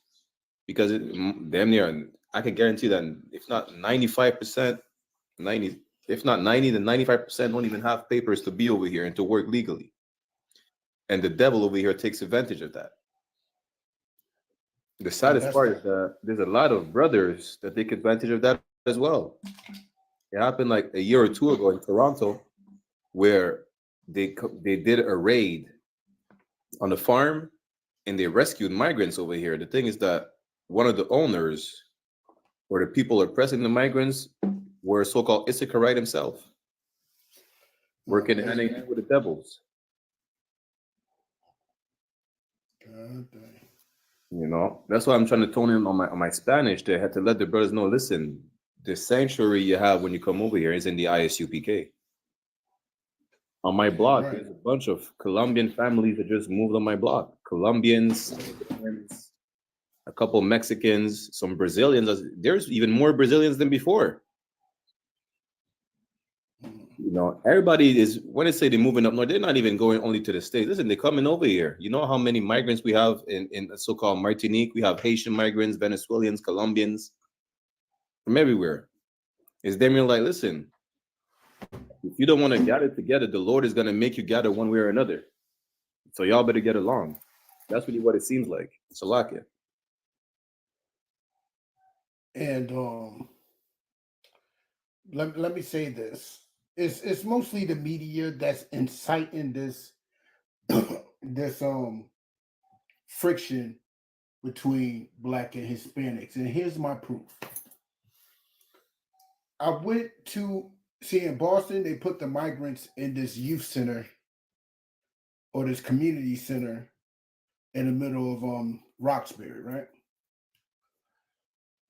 because damn near, I can guarantee that if not 95%, 90, if not 90, then 95% don't even have papers to be over here and to work legally. And the devil over here takes advantage of that. The saddest part is that there's a lot of brothers that take advantage of that as well. It happened like a year or two ago in Toronto, where they did a raid on a farm and they rescued migrants over here. The thing is that one of the owners or the people oppressing the migrants were so-called Issacharite himself, working hand in hand with the devils. God dang. You know, that's why I'm trying to tone in on my Spanish. They had to let the brothers know, listen, the sanctuary you have when you come over here is in the ISUPK. On my block, there's a bunch of Colombian families that just moved on my block. Colombians, a couple Mexicans, some Brazilians. There's even more Brazilians than before. You know, everybody is, when they say they're moving up north, they're not even going only to the States. Listen, they're coming over here. You know how many migrants we have in so-called Martinique? We have Haitian migrants, Venezuelans, Colombians, from everywhere. It's them, you're like, listen, if you don't want to gather together, the Lord is going to make you gather one way or another. So y'all better get along. That's really what it seems like. Salakia. And let me say this. It's mostly the media that's inciting this this friction between Black and Hispanics. And here's my proof. I went to see in Boston, they put the migrants in this youth center or this community center in the middle of Roxbury, right?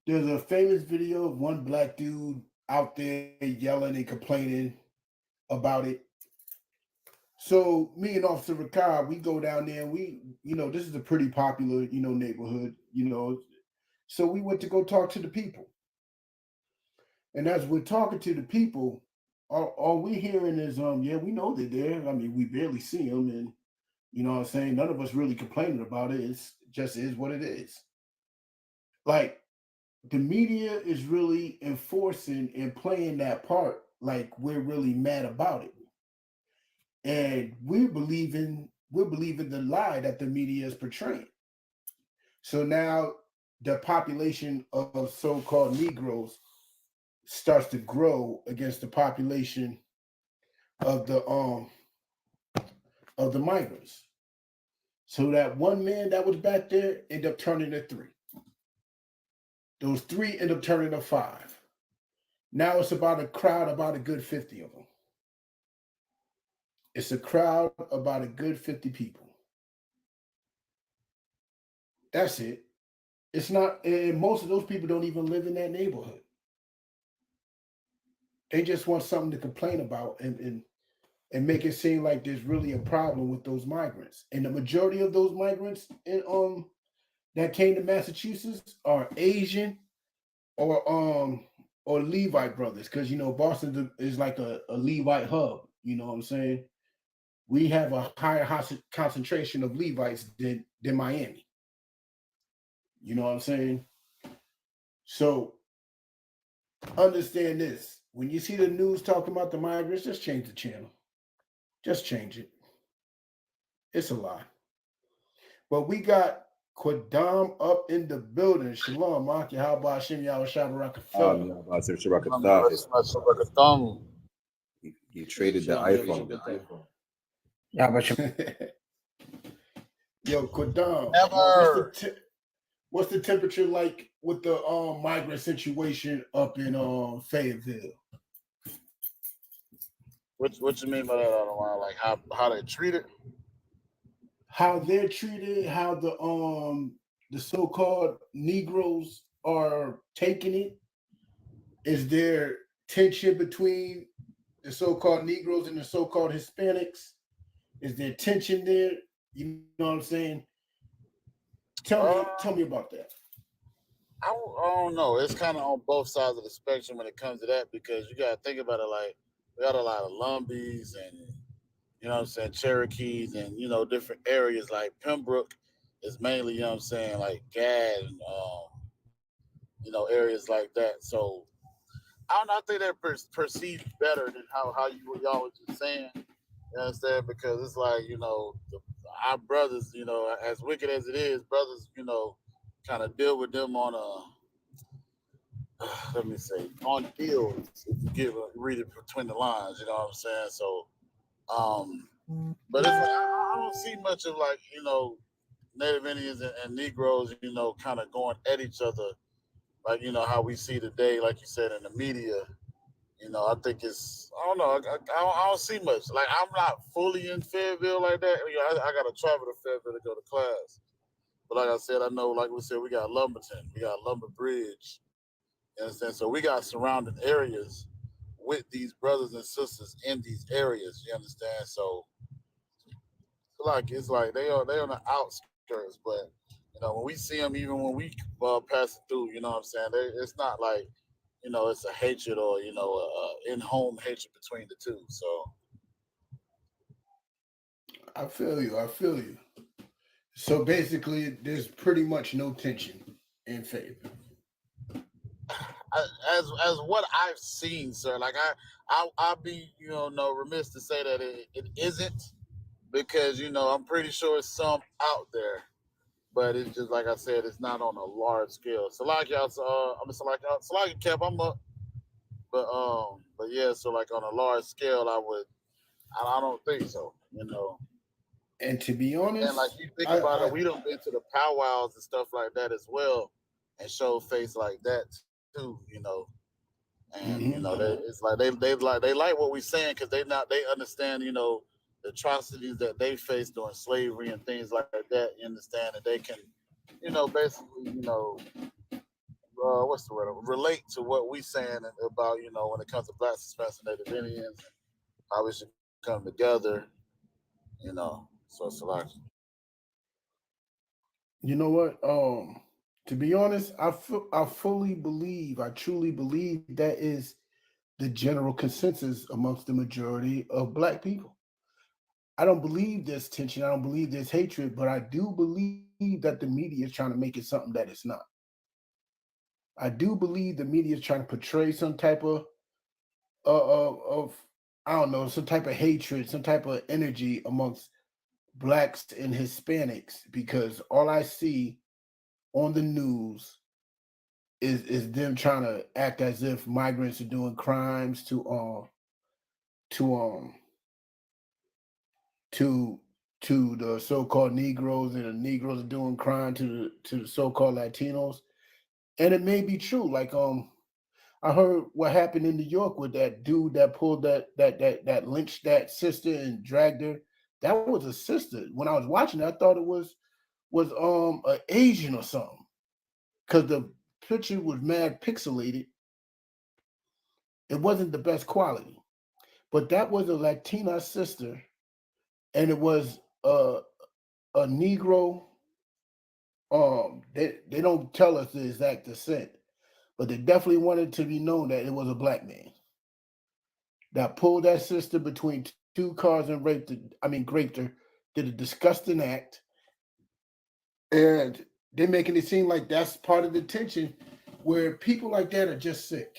There's a famous video of one Black dude out there yelling and complaining about it. So me and Officer Ricard, we go down there and we, this is a pretty popular, neighborhood, So we went to go talk to the people. And as we're talking to the people, all we're hearing is, yeah, we know they're there. I mean, we barely see them. And, you know what I'm saying? None of us really complaining about it. It's just is what it is. Like, the media is really enforcing and playing that part like we're really mad about it. And we're believing the lie that the media is portraying. So now the population of so-called Negroes starts to grow against the population of the migrants. So that one man that was back there ended up turning to 3. Those 3 end up turning to 5. Now it's about a crowd, about a good 50 of them. It's a crowd about a good 50 people. That's it. It's not, and most of those people don't even live in that neighborhood. They just want something to complain about and make it seem like there's really a problem with those migrants. And the majority of those migrants that came to Massachusetts are Asian or Levite brothers, because Boston is like a Levite hub. You know what I'm saying? We have a higher concentration of Levites than Miami. You know what I'm saying? So understand this. When you see the news talking about the migrants, just change the channel. Just change it. It's a lie. But we got Quadam up in the building. Shalom, Maki. How about Shem Yahweh Shabbat He traded the iPhone. Yeah, but Yo, Quadam. What's the temperature like with the migrant situation up in Fayetteville? What you mean by that, Otherwise? Like how they treat it? How they're treated, how the so-called Negroes are taking it. Is there tension between the so-called Negroes and the so-called Hispanics? Is there tension there? You know what I'm saying? Tell me about that. I don't know. It's kind of on both sides of the spectrum when it comes to that, because you got to think about it. Like, we got a lot of Lumbies and you know what I'm saying, Cherokees and, you know, different areas like Pembroke is mainly, you know what I'm saying, like Gad and, you know, areas like that. So I don't know, I think they're perceived better than how y'all was just saying. You understand? Because it's like, you know, our brothers, you know, as wicked as it is, brothers, you know, kind of deal with them on let me say, on deals, if you read it between the lines, you know what I'm saying? So, but it's like, I don't see much of like, you know, Native Indians and Negroes, you know, kind of going at each other, like, you know, how we see today, like you said, in the media. You know, I think it's, I don't know, I don't see much. Like, I'm not fully in Fayetteville like that. You know, I got to travel to Fayetteville to go to class. But like I said, I know, like we said, we got Lumberton, we got Lumber Bridge. You understand? So we got surrounding areas with these brothers and sisters in these areas. You understand? So it's like they on the outskirts, but you know when we see them, even when we pass it through, you know what I'm saying? It's not like, you know, it's a hatred or, you know, in-home hatred between the two. So I feel you. I feel you. So basically, there's pretty much no tension in favor. as what I've seen, sir, like I'll be, you know, no remiss to say that it isn't, because, you know, I'm pretty sure it's some out there, but it's just like I said, it's not on a large scale. So like y'all, so like Kev, I'm up, but yeah, so like on a large scale, I don't think so, you know. And to be And like honest, you think about I it, we done been to the powwows and stuff like that as well, and show face like that too, you know. And you mhm. know, it's like they like what we're saying, because they understand, you know, the atrocities that they faced during slavery and things like that. You understand that they can, you know, basically, you know, what's the word? Relate to what we saying about, you know, when it comes to Black Hispanics and Native Indians, and how we should come together, you know. So it's like, You know what? To be honest, I fully believe, I truly believe that is the general consensus amongst the majority of Black people. I don't believe there's tension. I don't believe there's hatred, but I do believe that the media is trying to make it something that it's not. I do believe the media is trying to portray some type of I don't know, some type of hatred, some type of energy amongst Blacks and Hispanics, because all I see on the news is them trying to act as if migrants are doing crimes to to to the so-called Negroes, and the Negroes are doing crime to the so-called Latinos. And it may be true. Like I heard what happened in New York with that dude that pulled that lynched that sister and dragged her. That was a sister. When I was watching it, I thought it was an Asian or something, because the picture was mad pixelated. It wasn't the best quality, but that was a Latina sister, and it was a Negro. They don't tell us the exact descent, but they definitely wanted to be known that it was a Black man that pulled that sister between two cars and raped her, did a disgusting act, and they're making it seem like that's part of the tension, where people like that are just sick.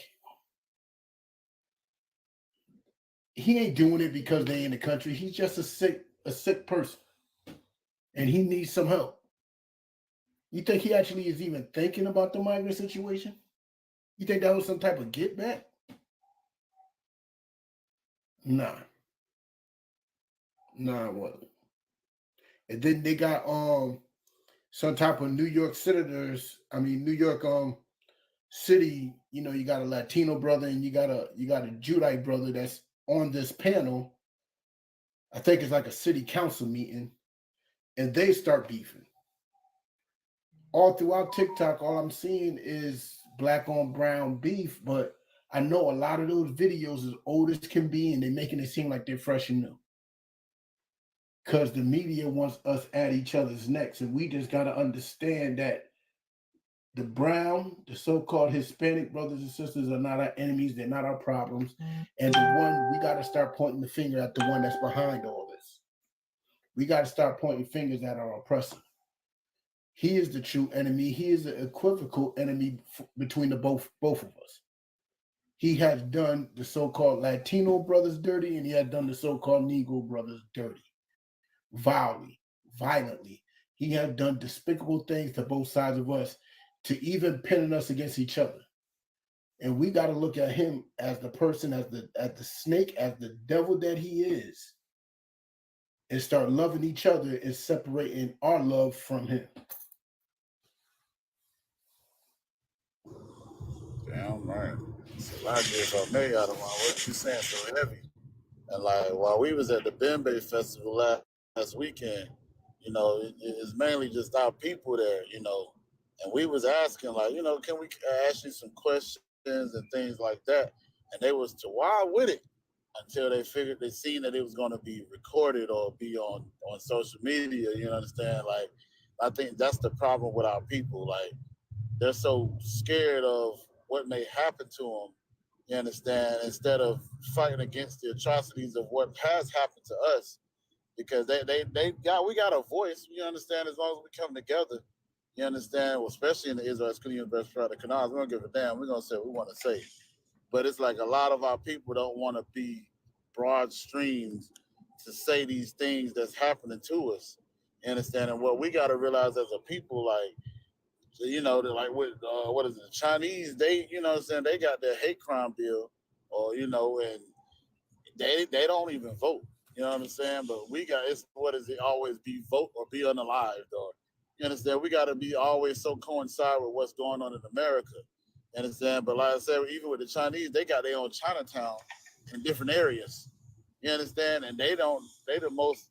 He ain't doing it because they in the country. He's just a sick person, and he needs some help. You think he actually is even thinking about the migrant situation? You think that was some type of get back? Nah, nah, it wasn't. And then they got some type of New York senators. I mean, New York city. You know, you got a Latino brother and you got a Judite brother that's on this panel. I think it's like a city council meeting, and they start beefing. All throughout TikTok, all I'm seeing is black on brown beef, but I know a lot of those videos as old as can be, and they're making it seem like they're fresh and new. Because the media wants us at each other's necks, and we just got to understand that the brown, the so-called Hispanic brothers and sisters are not our enemies. They're not our problems. And the one, we got to start pointing the finger at the one that's behind all this. We got to start pointing fingers at our oppressor. He is the true enemy. He is the equivocal enemy between the both of us. He has done the so-called Latino brothers dirty, and he has done the so-called Negro brothers dirty, vilely, violently. He has done despicable things to both sides of us, to even pinning us against each other. And we got to look at him as the person, as the snake, as the devil that he is, and start loving each other and separating our love from him. Damn right. It's a lot of good for me out of what you saying so heavy. And like while we was at the Bembe Festival last weekend, it's mainly just our people there, and we was asking like, can we ask you some questions and things like that? And they was to why with it until they seen that it was going to be recorded or be on social media. You understand? Like, I think that's the problem with our people. Like, they're so scared of what may happen to them. You understand? Instead of fighting against the atrocities of what has happened to us, because we got a voice. You understand? As long as we come together, you understand. Well, especially in the Israel School University of the Canals, we don't give a damn. We're gonna say what we want to say. But it's like a lot of our people don't want to be broad streams to say these things that's happening to us. You understand? And what we got to realize as a people, like, they're like with what is it? The Chinese, they, what I'm saying, they got their hate crime bill, or and they don't even vote. You know what I'm saying? But we got always be vote or be unalived, or you understand? We got to be always so coincide with what's going on in America. You understand? But like I said, even with the Chinese, they got their own Chinatown in different areas. You understand? And they the most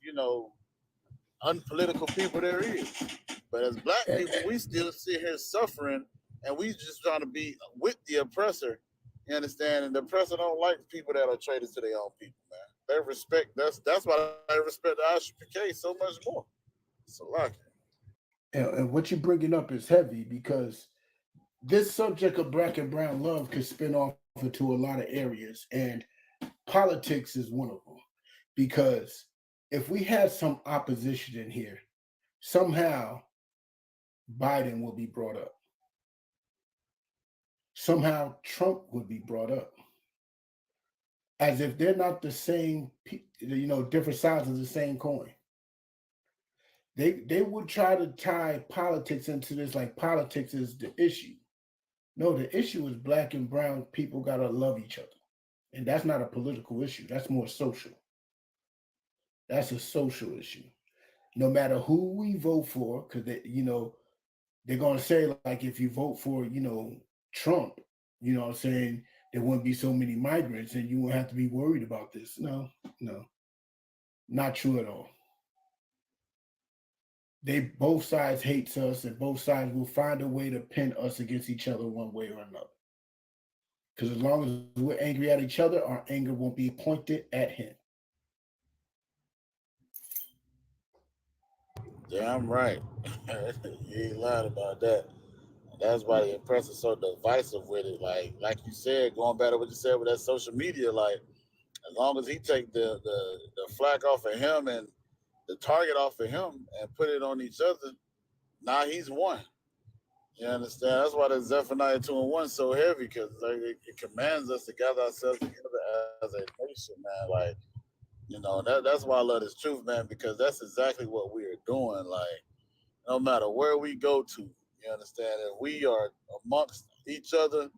unpolitical people there is. But as black people, we still sit here suffering, and we just trying to be with the oppressor. You understand? And the oppressor don't like people that are traitors to their own people, man. They respect that's why I respect the ISUPK so much more. So like, And what you're bringing up is heavy, because this subject of black and brown love could spin off into a lot of areas, and politics is one of them. Because if we had some opposition in here, somehow Biden will be brought up. Somehow Trump would be brought up. As if they're not the same, different sides of the same coin. They would try to tie politics into this, like politics is the issue. No, the issue is black and brown people got to love each other. And that's not a political issue. That's more social. That's a social issue. No matter who we vote for, because they're going to say, like, if you vote for, Trump, what I'm saying, there wouldn't be so many migrants and you won't have to be worried about this. No, not true at all. Both sides hates us, and both sides will find a way to pin us against each other one way or another. Because as long as we're angry at each other, our anger won't be pointed at him. damn right. You ain't lying about that. And that's why the oppressor's so divisive with it. Like you said, going back to what you said with that social media, like, as long as he take the flack off of him and the target off of him and put it on each other, now he's won. You understand? That's why the Zephaniah 2:1 is so heavy, because like it commands us to gather ourselves together as a nation, man. Like, that's why I love this truth, man, because that's exactly what we are doing. Like, no matter where we go to, you understand? If we are amongst each other,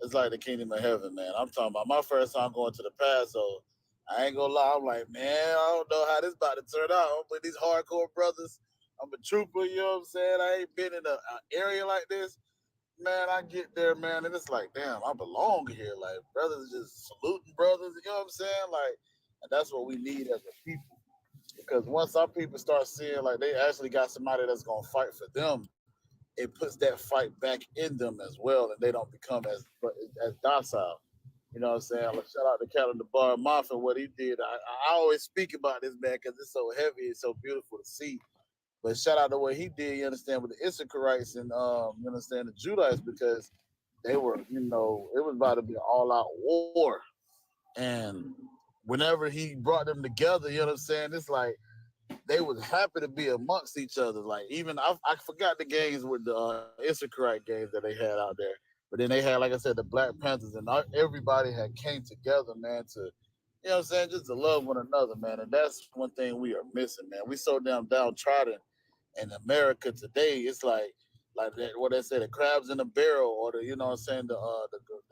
it's like the kingdom of heaven, man. I'm talking about my first time going to the past, so I ain't gonna lie. I'm like, man, I don't know how this about to turn out. But these hardcore brothers, I'm a trooper, you know what I'm saying? I ain't been in an area like this. Man, I get there, man, and it's like, damn, I belong here. Like, brothers just saluting brothers, you know what I'm saying? Like, and that's what we need as a people. Because once our people start seeing like they actually got somebody that's gonna fight for them, it puts that fight back in them as well, and they don't become as docile. You know what I'm saying? Like, shout out to Captain DeBar Moff and what he did. I always speak about this, man, because it's so heavy, it's so beautiful to see. But shout out to what he did, you understand, with the Issacharites and you understand, the Judites, because they were, it was about to be an all-out war. And whenever he brought them together, you know what I'm saying, it's like they was happy to be amongst each other. Like even I forgot the games with the Instacart games that they had out there, but then they had, like I said, the Black Panthers, and everybody had came together, man, to, you know what I'm saying, just to love one another, man. And that's one thing we are missing, man. We so damn downtrodden in America today. It's like that, what they say, the crabs in the barrel, or the, you know what I'm saying, the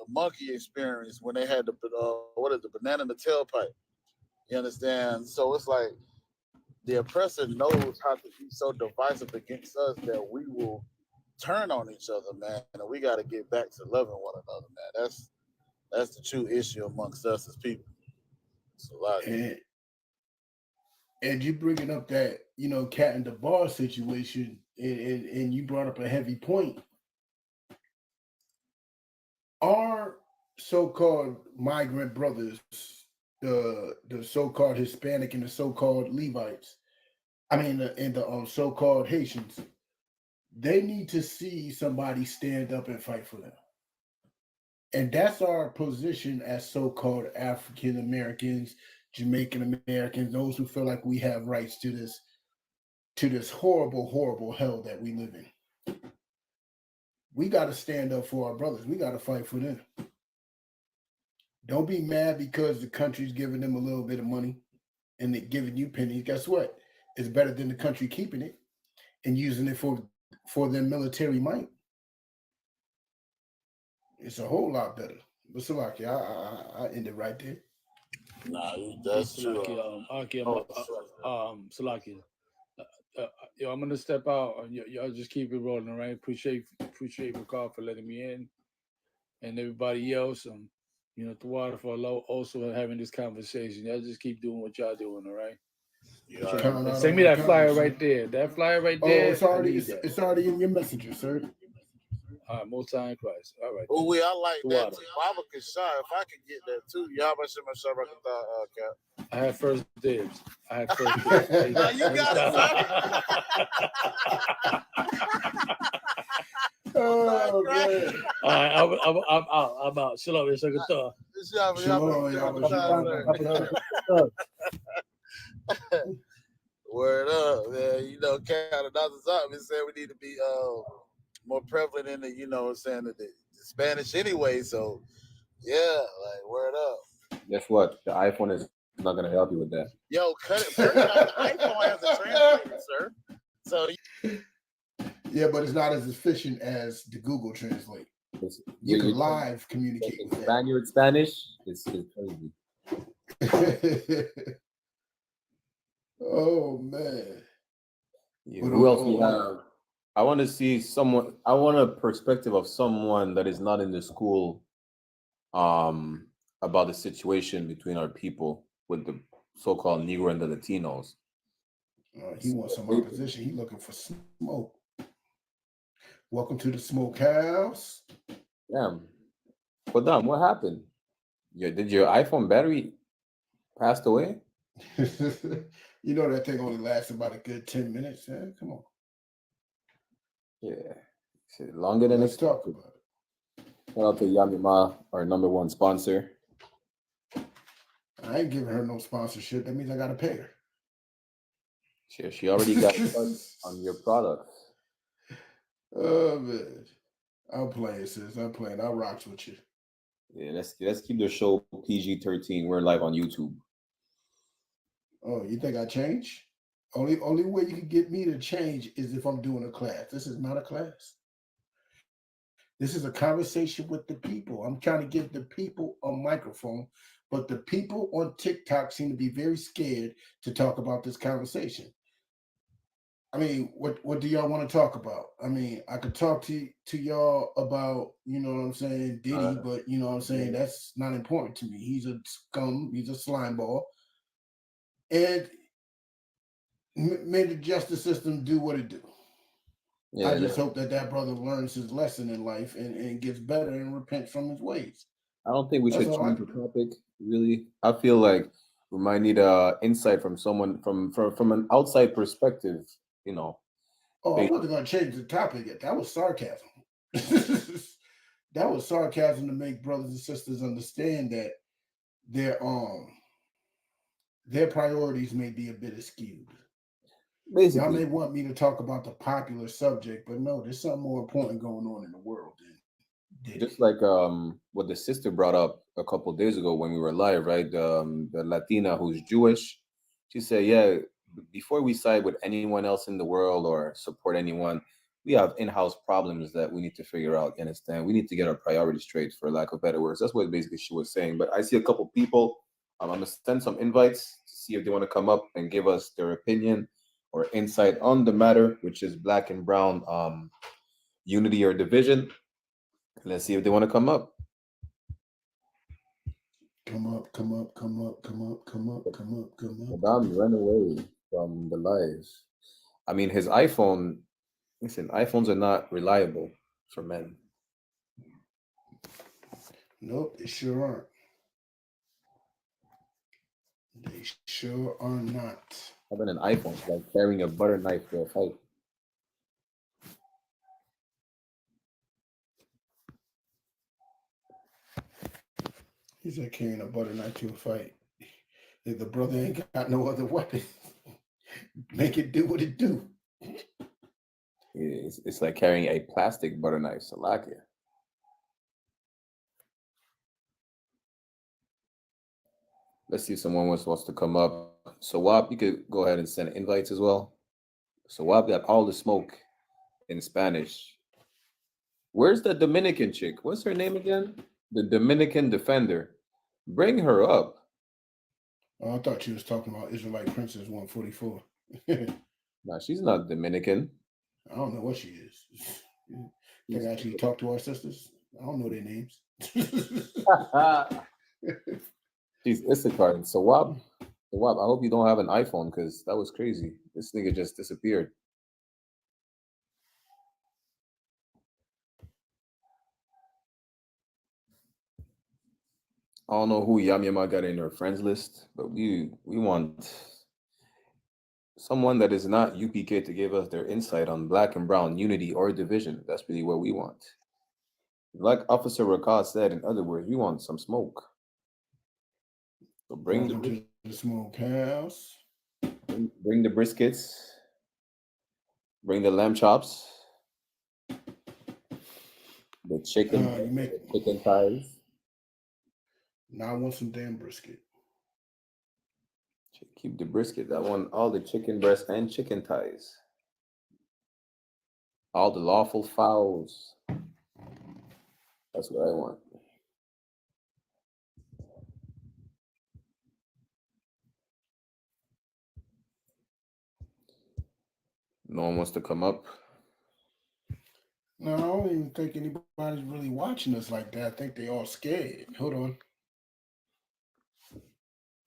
monkey experience when they had the what is the banana in the tailpipe. You understand? So it's like the oppressor knows how to be so divisive against us that we will turn on each other, man. And we got to get back to loving one another, man. That's the true issue amongst us as people. It's a lot. And you bringing up that, you know, cat in the bar situation, and you brought up a heavy point. Our so-called migrant brothers, the so-called Hispanic and the so-called Levites, and the so-called Haitians, they need to see somebody stand up and fight for them. And that's our position as so-called African Americans, Jamaican Americans, those who feel like we have rights to this horrible, horrible hell that we live in. We got to stand up for our brothers. We got to fight for them. Don't be mad because the country's giving them a little bit of money and they're giving you pennies. Guess what? It's better than the country keeping it and using it for their military might. It's a whole lot better. But Salaki, I end it right there. Nah, that's true. Salakia. Yo, I'm gonna step out. Y'all just keep it rolling, all right? Appreciate Ricard for letting me in, and everybody else. You know, Tawada for also having this conversation. Y'all just keep doing what y'all doing, all right? Yeah, Send me that flyer right there. That flyer right there. It's already in your messenger, sir. All right, most time Christ. All right. Oh, I like that too. Baba Kashai, if I could get that too. Y'all my Cap. I had first dibs. Now you got it, Oh, man. All right, I'm out. Shalom, it's a good thought. Word up, man. You know, Dr. Zotman said we need to be more prevalent in the, you know what I'm saying, the Spanish anyway. So, yeah, like, word up. Guess what? The iPhone is not going to help you with that. Yo, cut it. First off, the iPhone has a translator, sir. So, yeah, but it's not as efficient as the Google Translate. You can live communicate with that. Spaniard Spanish is crazy. Oh, man. Yeah, who else we have? I want to see someone. I want a perspective of someone that is not in the school about the situation between our people with the so-called Negro and the Latinos. He wants some opposition. He's looking for smoke. Welcome to the smokehouse. Yeah. But Dom, what happened? Did your iPhone battery passed away? You know that thing only lasts about a good 10 minutes. Man. Come on. Yeah. Longer than Let's talk about it. Shout out to Yamima, our #1 sponsor. I ain't giving her no sponsorship. That means I gotta pay her. She already got on your products. Oh man. I'm playing, sis. I'm playing. I rocks with you. Yeah, let's keep the show PG-13. We're live on YouTube. Oh, you think I change? Only way you can get me to change is if I'm doing a class. This is not a class. This is a conversation with the people. I'm trying to give the people a microphone, but the people on TikTok seem to be very scared to talk about this conversation. I mean, what do y'all want to talk about? I mean, I could talk to y'all about, you know what I'm saying, Diddy, but you know what I'm saying, that's not important to me. He's a scum, he's a slime ball. And made the justice system do what it do. Yeah, I just hope that brother learns his lesson in life and gets better and repents from his ways. I don't think we should change the topic, really. I feel like we might need insight from someone from an outside perspective, you know. Oh, I wasn't going to change the topic yet. That was sarcasm. That was sarcasm to make brothers and sisters understand that their priorities may be a bit skewed. Y'all Basically, may want me to talk about the popular subject, but no, there's something more important going on in the world than Diddy. just like what the sister brought up a couple days ago when we were live, right? The Latina who's Jewish, she said, "Yeah, before we side with anyone else in the world or support anyone, we have in-house problems that we need to figure out. You understand? We need to get our priorities straight, for lack of better words." That's what basically she was saying. But I see a couple people. I'm gonna send some invites to see if they want to come up and give us their opinion or insight on the matter, which is black and brown unity or division. Let's see if they want to come up. Come up, come up, come up, come up, come up, come up, come up. Saddam ran away from the live. I mean, his iPhone. Listen, iPhones are not reliable for men. Nope, they sure aren't. They sure are not. Having an iPhone is like carrying a butter knife to a fight. He's like carrying a butter knife to a fight. If the brother ain't got no other weapon, make it do what it do. It's like carrying a plastic butter knife. Salakia. Let's see if someone wants to come up. So Wap, you could go ahead and send invites as well. So Wap got all the smoke in Spanish. Where's the Dominican chick? What's her name again? The Dominican defender. Bring her up. Oh, I thought you was talking about Israelite Princess 144. Nah, she's not Dominican. I don't know what she is. Can I actually talk to our sisters? I don't know their names. She's Issachar and Sawab. Sawab, I hope you don't have an iPhone because that was crazy. This nigga just disappeared. I don't know who Yam Yama got in her friends list, but we want someone that is not UPK to give us their insight on black and brown unity or division. That's really what we want. Like Officer Rakat said, in other words, we want some smoke. So bring Welcome to the smoke house. bring the briskets, bring the lamb chops, the chicken, You make chicken thighs. now I want some damn brisket. Keep the brisket. I want all the chicken breast and chicken thighs. All the lawful fowls. That's what I want. No one wants to come up. No, I don't even think anybody's really watching us like that. I think they all scared. Hold on.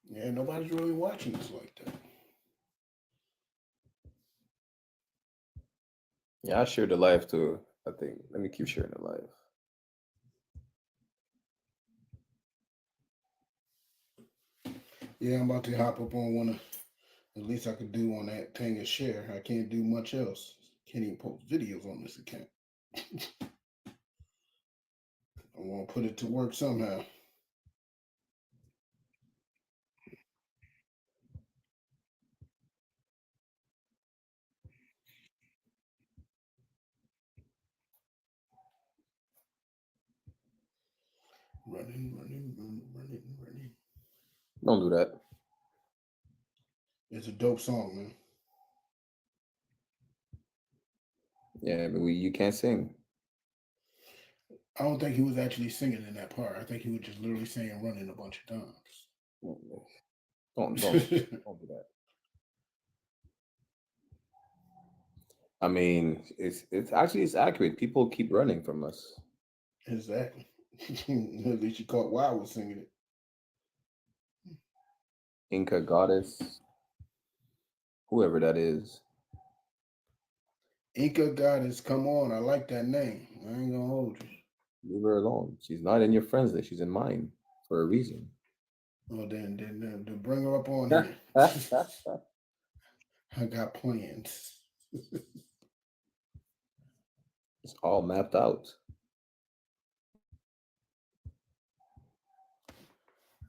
Yeah, nobody's really watching us like that. Yeah, I shared the live too. I think. Let me keep sharing the live. Yeah, I'm about to hop up on one of at least I could do on that thing and share. I can't do much else. Can't even post videos on this account. I want to put it to work somehow. Running. Don't do that. It's a dope song, man. Yeah, but you can't sing. I don't think he was actually singing in that part. I think he was just literally saying running a bunch of times. Don't do that. I mean, it's actually it's accurate. People keep running from us. Exactly. At least you caught why I was singing it. Inca goddess, whoever that is. Inca Goddess, come on. I like that name. I ain't gonna hold you. Leave her alone. She's not in your friends list. She's in mine for a reason. Oh, then bring her up on here. I got plans. It's all mapped out.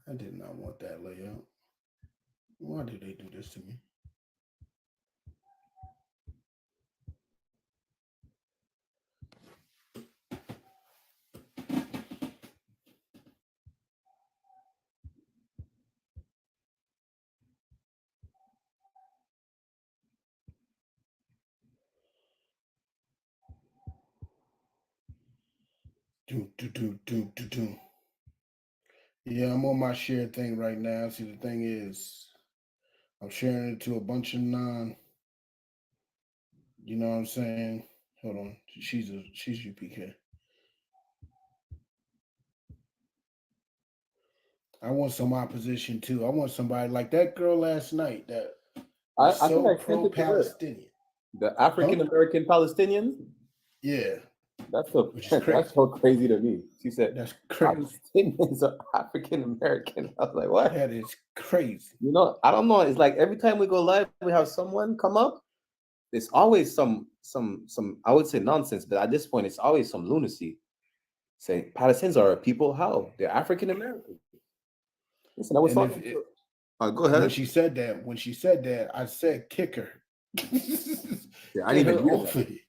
I did not want that layout. Why did they do this to me? Do. Yeah, I'm on my share thing right now. See, the thing is, I'm sharing it to a bunch of you know what I'm saying? Hold on. She's UPK. I want some opposition too. I want somebody like that girl last night that was I think so I sent it to her. pro-Palestinian. The African American Palestinian. Yeah, That's so which is that's crazy. so crazy to me. She said That's crazy. Palestinians are African American. I was like, what? That is crazy. You know, I don't know. It's like every time we go live, we have someone come up. There's always some I would say nonsense, but at this point, it's always some lunacy. Say Palestinians are a people. How? They're African American. Listen, I was And talking. Go when ahead. she said that, I said kick her. Yeah, I Get didn't even her hear off that. of it.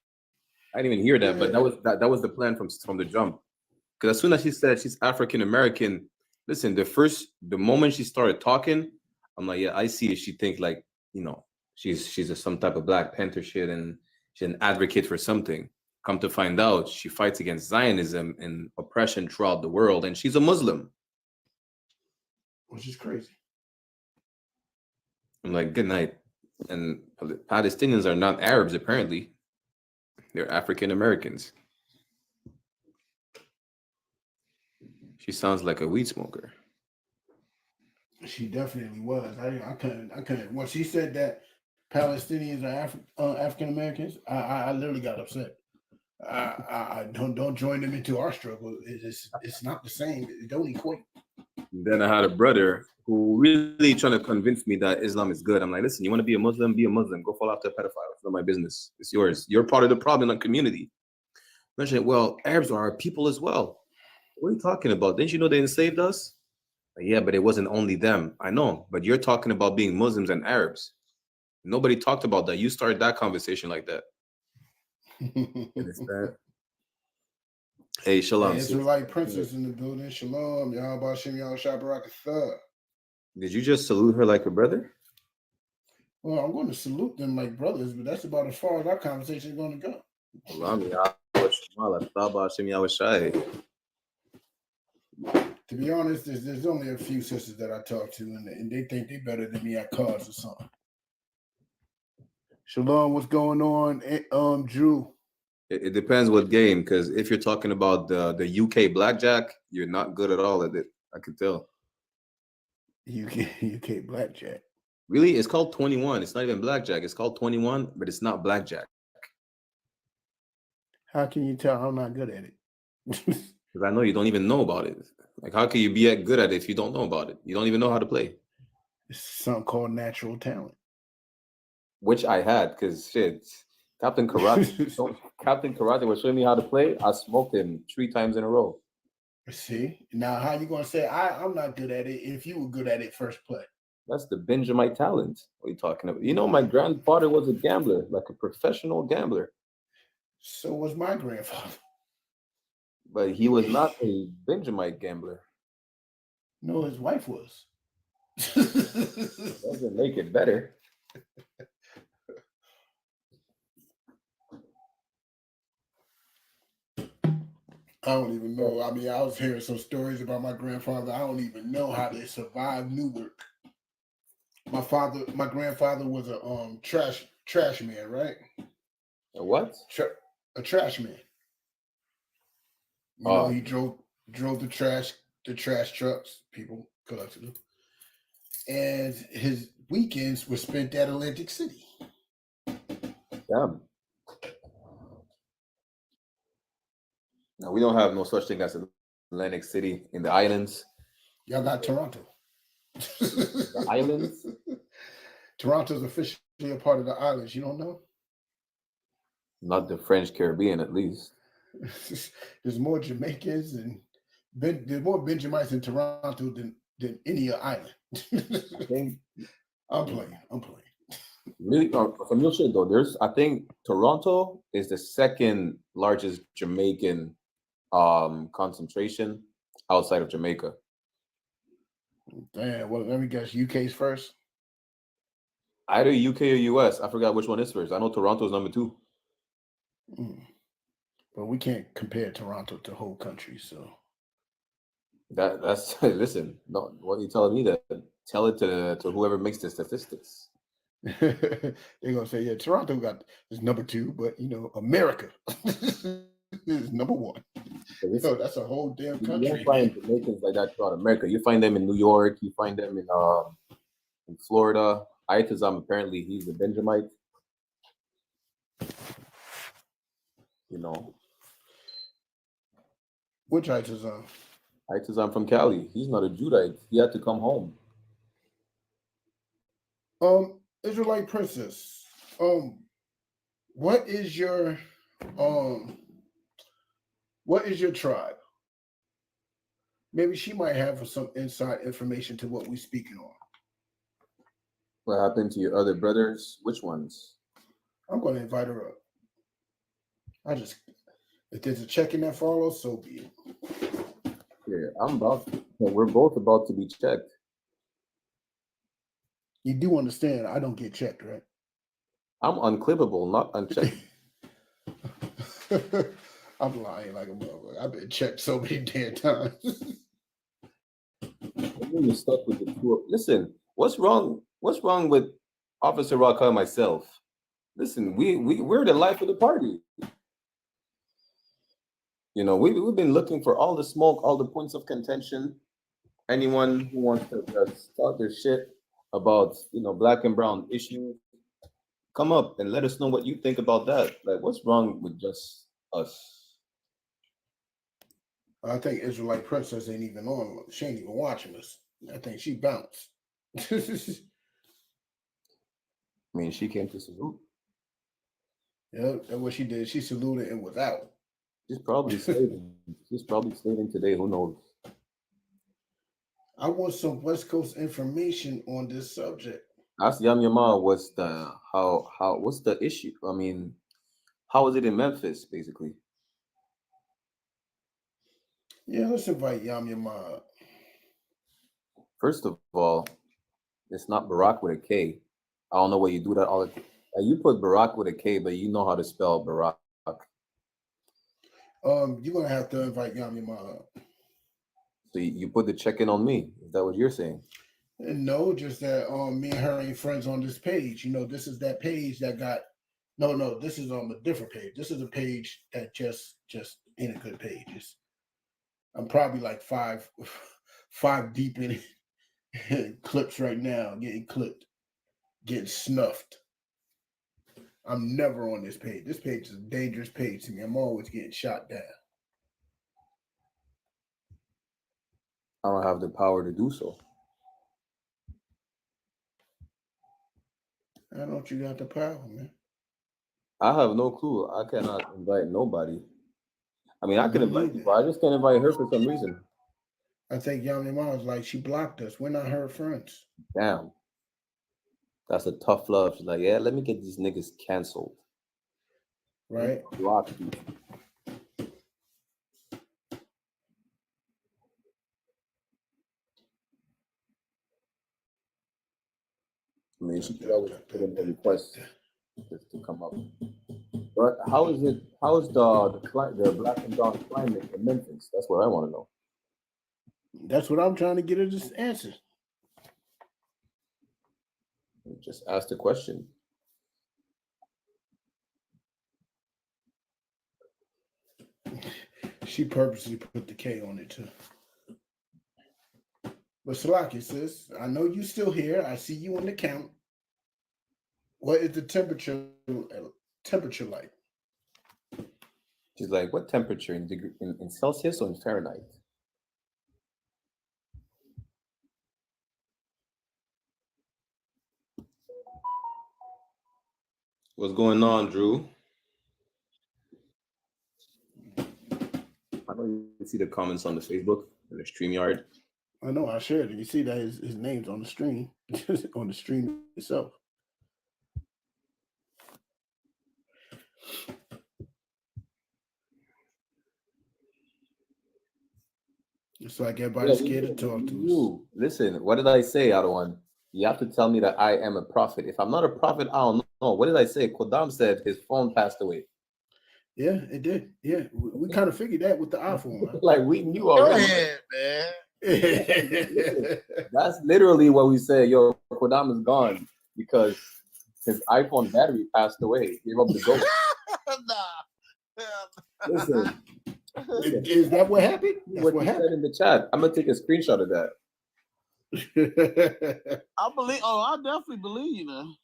I didn't even hear that, but Yeah. that was the plan from the jump. Because as soon as she said she's African American, listen, the moment she started talking, I'm like, yeah, I see it. She think like, you know, she's some type of Black Panther shit, and she's an advocate for something. Come to find out, she fights against Zionism and oppression throughout the world, and she's a Muslim. Which is crazy. I'm like, good night. And Palestinians are not Arabs, apparently. They're African Americans. She sounds like a weed smoker. She definitely was. I couldn't. When she said that Palestinians are African Americans, I literally got upset. I don't join them into our struggle. It's not the same. It don't equate. Then I had a brother who really trying to convince me that Islam is good. I'm like, listen, you want to be a Muslim? Be a Muslim. Go follow after a pedophile. It's not my business. It's yours. You're part of the problem in the community. Mention, well, Arabs are our people as well. What are you talking about? Didn't you know they enslaved us? Like, yeah, but it wasn't only them. I know, but you're talking about being Muslims and Arabs. Nobody talked about that. You started that conversation like that. Understand? Hey, shalom. Israelite princess in the building. Shalom. Y'all Bashim, y'all Shabarakatha. Did you just salute her like a brother? Well, I'm going to salute them like brothers, but that's about as far as our conversation is going to go. To be honest, there's only a few sisters that I talk to, and they think they're better than me at cards or something. Shalom, what's going on, Drew? It depends what game, because if you're talking about the UK blackjack, you're not good at all at it. I can tell. UK blackjack. Really, it's called 21. It's not even blackjack. It's called 21, but it's not blackjack. How can you tell I'm not good at it? Because I know you don't even know about it. Like, how can you be good at it if you don't know about it? You don't even know how to play. It's something called natural talent. Which I had, because shit, Captain Karate was showing me how to play. I smoked him 3 times in a row. See, now how you gonna say I'm not good at it if you were good at it first play? That's the Benjamite talent. What are you talking about? You know, my grandfather was a gambler, like a professional gambler. So was my grandfather. But he was not a Benjamite gambler. No, his wife was. Doesn't make it better. I don't even know. I mean, I was hearing some stories about my grandfather. I don't even know how they survived Newark. My grandfather was a trash man, right? A what? A trash man. You know, he drove the trash trucks. People collected them, and his weekends were spent at Atlantic City. Damn. No, we don't have no such thing as Atlantic City in the islands. Y'all got Toronto. The islands? Toronto's officially a part of the islands. You don't know? Not the French Caribbean, at least. There's more Jamaicans and there's more Benjamites in Toronto than any island. I'm playing. Really, from your shit though, I think Toronto is the second largest Jamaican concentration outside of Jamaica. Damn, well, let me guess. UK's first? Either UK or US. I forgot which one is first. I know Toronto's number 2. But we can't compare Toronto to whole country. So That's listen. No, what are you telling me? That tell it to whoever makes the statistics. they're gonna say, yeah, Toronto is number 2, but America is number 1. So that's a whole damn You country. don't find Jamaicans like that throughout America. You find them in New York. You find them in Florida. Itazam, apparently he's a Benjamite. Which Itazam? Itazam from Cali. He's not a Judite. He had to come home. Israelite princess. What is your tribe? Maybe she might have some inside information to what we're speaking on. What happened to your other brothers? Which ones? I'm going to invite her up. If there's a check in that follows, so be it. Yeah, we're both about to be checked. You do understand I don't get checked, right? I'm unclippable, not unchecked. I'm lying like a motherfucker. I've been checked so many damn times. You're stuck with the two. Listen, what's wrong? What's wrong with Officer Raka and myself? Listen, we're the life of the party. We've been looking for all the smoke, all the points of contention. Anyone who wants to just talk their shit about black and brown issues, come up and let us know what you think about that. Like, what's wrong with just us? I think Israelite princess ain't even on. She ain't even watching us. I think she bounced. I mean, she came to salute. Yeah, that's what she did. She saluted and was out. She's probably slaving. She's probably slaving today. Who knows? I want some West Coast information on this subject. Ask Yam Yama what's the issue? I mean, how is it in Memphis, basically? Yeah, let's invite Yam Yama. First of all, it's not Barack with a K. I don't know why you do that all the time. You put Barack with a K, but you know how to spell Barack. You're gonna have to invite Yam Yama. So you put the check-in on me. Is that what you're saying? No, just that me and her ain't friends on this page. This is that page that got no, this is on a different page. This is a page that just ain't a good page. I'm probably like five deep in clips right now, getting clipped, getting snuffed. I'm never on this page. This page is a dangerous page to me. I'm always getting shot down. I don't have the power to do so. I don't you got the power, man. I have no clue. I cannot invite nobody. I mean, I can Me invite neither. people. I just can't invite her for some reason. I think Yami Ma was like, she blocked us. We're not her friends. Damn. That's a tough love. She's like, yeah, let me get these niggas canceled. Right? Block you. I mean, she could always put in a request just to come up. But how is the black and brown climate in Memphis? That's what I want to know. That's what I'm trying to get her to answer. Just ask the question. She purposely put the K on it too. But Salaki sis, I know you still here. I see you on the count. What is the temperature like? She's like, what temperature in Celsius or in Fahrenheit? What's going on, Drew? I know you see the comments on the Facebook and the StreamYard. I know I shared it. You see that his name's on the stream, on the stream itself. It's like everybody's scared to talk to us. Listen, what did I say, Adawan? You have to tell me that I am a prophet. If I'm not a prophet, I don't know. What did I say? Kodam said his phone passed away. Yeah, it did. Yeah, we kind of figured that with the iPhone. Like we knew Go already. ahead, man. Huh? That's literally what we said. Yo, Kodama's gone because his iPhone battery passed away. Gave up the ghost. Nah. Listen, Is that what happened? That's what what you said happened. in the chat. I'm gonna take a screenshot of that. I believe. Oh, I definitely believe you now.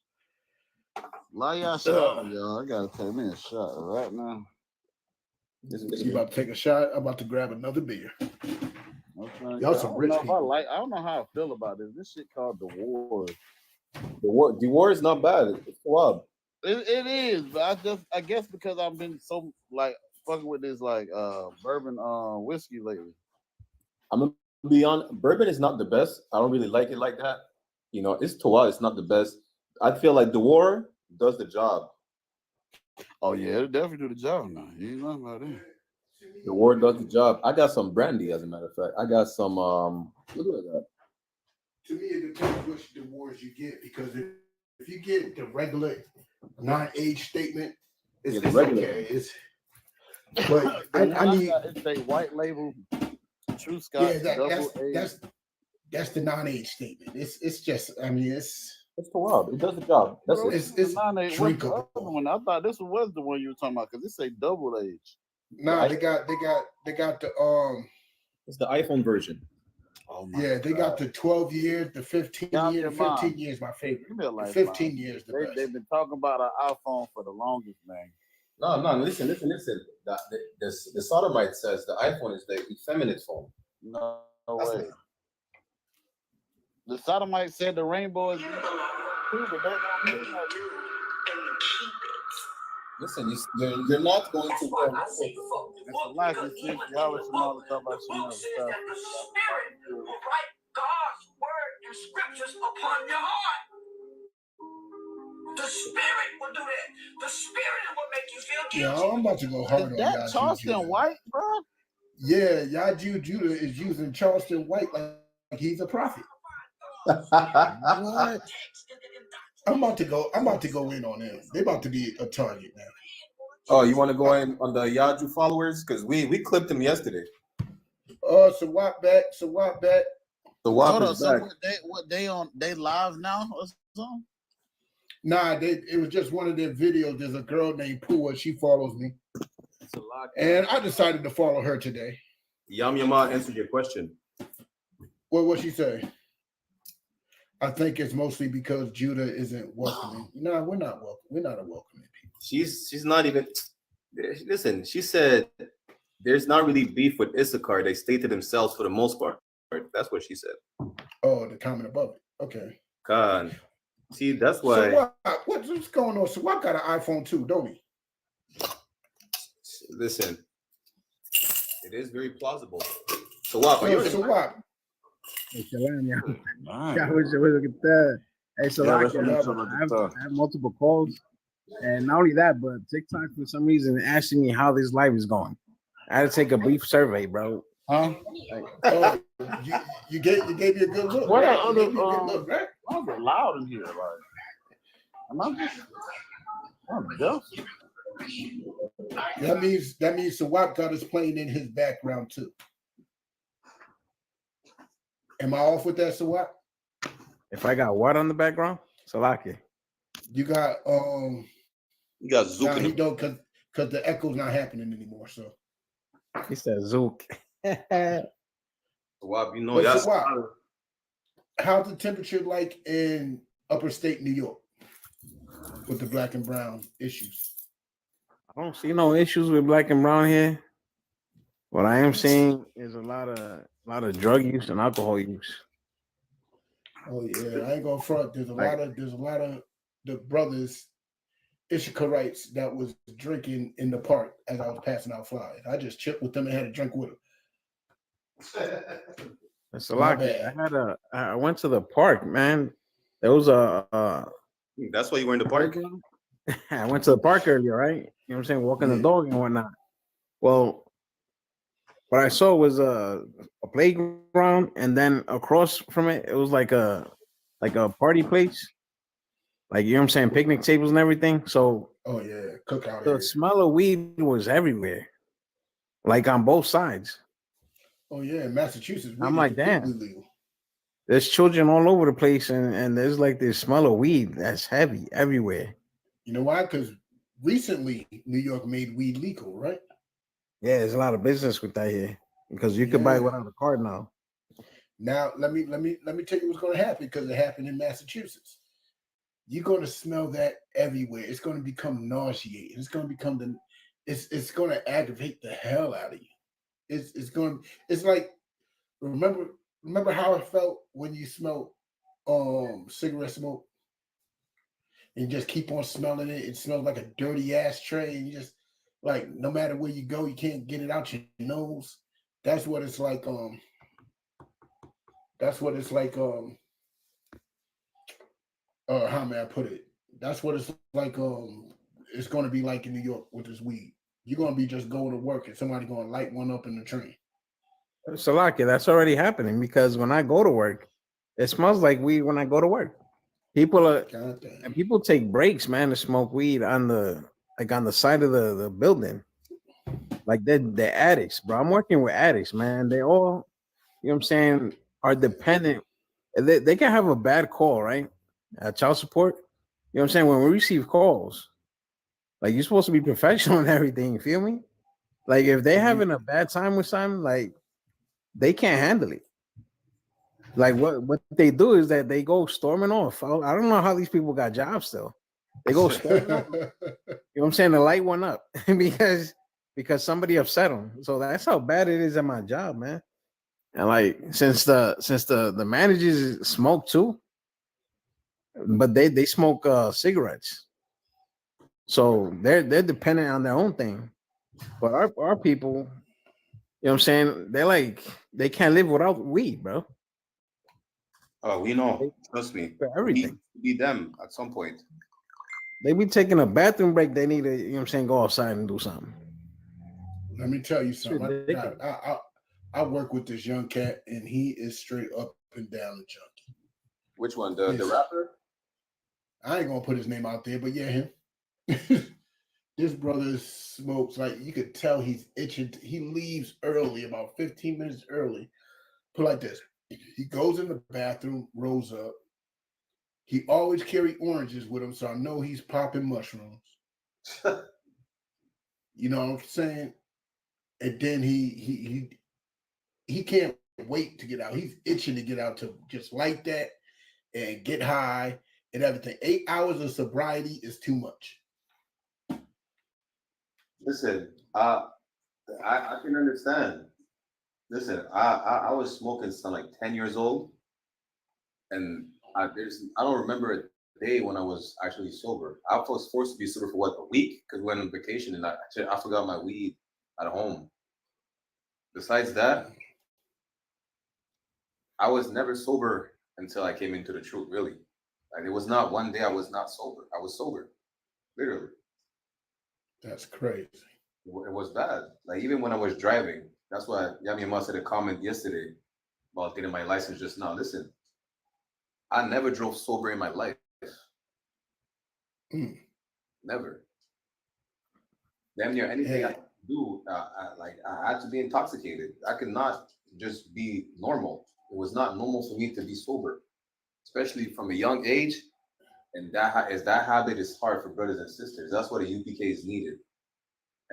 Lie y'all shot, y'all. I gotta take me a shot right now. You about to take a shot? I'm about to grab another beer. Okay. Y'all some rich I people. I don't know how I feel about this. This shit called the war. The war is not bad. It's wild. It is, but I guess because I've been so like fucking with this like bourbon whiskey lately. I'm gonna be on. Bourbon is not the best. I don't really like it like that. You know, it's Toa. It's not the best. I feel like the war does the job. Oh yeah, it'll definitely do the job now. You ain't nothing about that. The war does the job. I got some brandy, as a matter of fact. I got some. Look at that. To me, it depends which awards you get, because if you get the regular non-age statement, it's, Yeah, the it's regular. okay. But The one I need got is a white label True Scott yeah double A. that's the non-age statement. It's just I mean it's Toa. It does the job. That's it. it's What's the other drinkable. one? I thought this was the one you were talking about because it say double age. Nah, they got the It's the iPhone version. Oh my yeah, they got the 12 years, the 15 Y'all years. your mom. 15 years my favorite. Give me a The life, 15 Mom. years the best. They've been talking about an iPhone for the longest, man. No. Listen. The sodomite says the iPhone is the effeminate phone. No That's way. The sodomite said the rainbow is true, but that don't mean that. Listen, you're not going to. It's a lack of shit. Y'all let some other talk about some other stuff. God's word and scriptures upon your heart. The spirit will do that. The spirit will make you feel guilty. Yeah, I'm about to go hard on Is that Yaju Charleston Judah. White, bro? Yeah, Yaju Judah is using Charleston White like he's a prophet. What? I'm about to go in on them. They're about to be a target now. Oh, you want to go in on the Yaju followers? Because we clipped him yesterday. So what back. The Hold WAP on, is so back. what they on? They live now or something? Nah, it was just one of their videos. There's a girl named Pua. She follows me, It's a lot. and I decided to follow her today. Yam Yama answered your question. Well, what she say? I think it's mostly because Judah isn't welcoming. No, we're not welcome. We're not a welcoming people. She's not even. Listen, she said there's not really beef with Issachar. They stay to themselves for the most part. That's what she said. Oh, the comment above it. Okay. God, see, that's why. So what's going on? So what got an iPhone too, don't he? Listen, it is very plausible. So what? So what? Hey, Shalom, y'all. Nice. Yeah, we look at that. Hey, so Yeah, like, that's what I'm talking I about. have multiple calls, and not only that, but TikTok for some reason asking me how this live is going. I had to take a brief survey, bro. Huh? Oh, you gave me a good look. What right? are You gave me a good other look, right? why is it loud in here? Like, am I just I'm deaf? That means Sawak got us playing in his background too. Am I off with that, Sawak? If I got what on the background, Salaki. You got You got nah, Zook in he him. don't because the echo's not happening anymore. So He said Zook. Wap, you know But that's Sawak, how's the temperature like in upper state New York with the black and brown issues? I don't see no issues with black and brown here. What I am seeing is a lot of drug use and alcohol use. Oh yeah, I ain't gonna front. There's a lot of the brothers Issacharites that was drinking in the park as I was passing out flyers. I just chipped with them and had a drink with them. It's a lot. I went to the park, man. There was that's why you were in the park. I went to the park earlier, right? You know what I'm saying? Walking the dog and whatnot. Well, what I saw was a playground, and then across from it, it was like a party place. Like, you know what I'm saying? Picnic tables and everything. So Oh yeah, cookout The area. smell of weed was everywhere, like on both sides. Oh yeah, in Massachusetts, weed I'm is like, completely damn. legal. There's children all over the place, and there's like this smell of weed that's heavy everywhere. You know why? Because recently New York made weed legal, right? Yeah, there's a lot of business with that here because you could buy it Yeah. without a card now. Now let me tell you what's going to happen because it happened in Massachusetts. You're going to smell that everywhere. It's going to become nauseating. It's going to become it's going to aggravate the hell out of you. It's like remember how it felt when you smelled cigarette smoke and you just keep on smelling it. It smells like a dirty ashtray, and you just like no matter where you go, you can't get it out your nose. That's what it's like. That's what it's like. How may I put it? That's what it's like. It's going to be like in New York with this weed. You're going to be just going to work, and somebody going to light one up in the train. Salaki, that's already happening because when I go to work, it smells like weed when I go to work. People are God damn. and people take breaks, man, to smoke weed on the side of the building. Like they're addicts, bro. I'm working with addicts, man. They all, you know what I'm saying, are dependent. They can have a bad call, right? Child support. You know what I'm saying? When we receive calls, like you're supposed to be professional and everything, you feel me? Like if they're having a bad time with something, like they can't handle it. Like what they do is that they go storming off. I don't know how these people got jobs still. They go storming off. You know what I'm saying? The light went up because somebody upset them. So that's how bad it is at my job, man. And like since the managers smoke too, but they smoke cigarettes. So they're dependent on their own thing. But our people, you know what I'm saying? They're like they can't live without weed, bro. Oh, we know. Trust me. For everything. Be them at some point. They be taking a bathroom break. They need to, you know what I'm saying, go outside and do something. Let me tell you It's something. ridiculous. I work with this young cat, and he is straight up and down a junkie. Which one? The Yes. rapper? I ain't gonna put his name out there, but yeah, him. This brother smokes like you could tell he's itching. He leaves early, about 15 minutes early. Put like this: he goes in the bathroom, rolls up. He always carry oranges with him, so I know he's popping mushrooms. You know what I'm saying? And then he can't wait to get out. He's itching to get out to just like that and get high and everything. 8 hours of sobriety is too much. Listen, I can understand. Listen, I was smoking since like 10 years old, and I don't remember a day when I was actually sober. I was forced to be sober for what, a week, because we went on vacation and I forgot my weed at home. Besides that, I was never sober until I came into the truth. Really, like it was not one day I was not sober. I was sober, literally. That's crazy. It was bad. Like even when I was driving, that's why Yami Amma said a comment yesterday about getting my license just now. Listen, I never drove sober in my life. Never. Damn near anything I do, I had to be intoxicated. I could not just be normal. It was not normal for me to be sober, especially from a young age. And that habit is hard for brothers and sisters. That's what a UPK is needed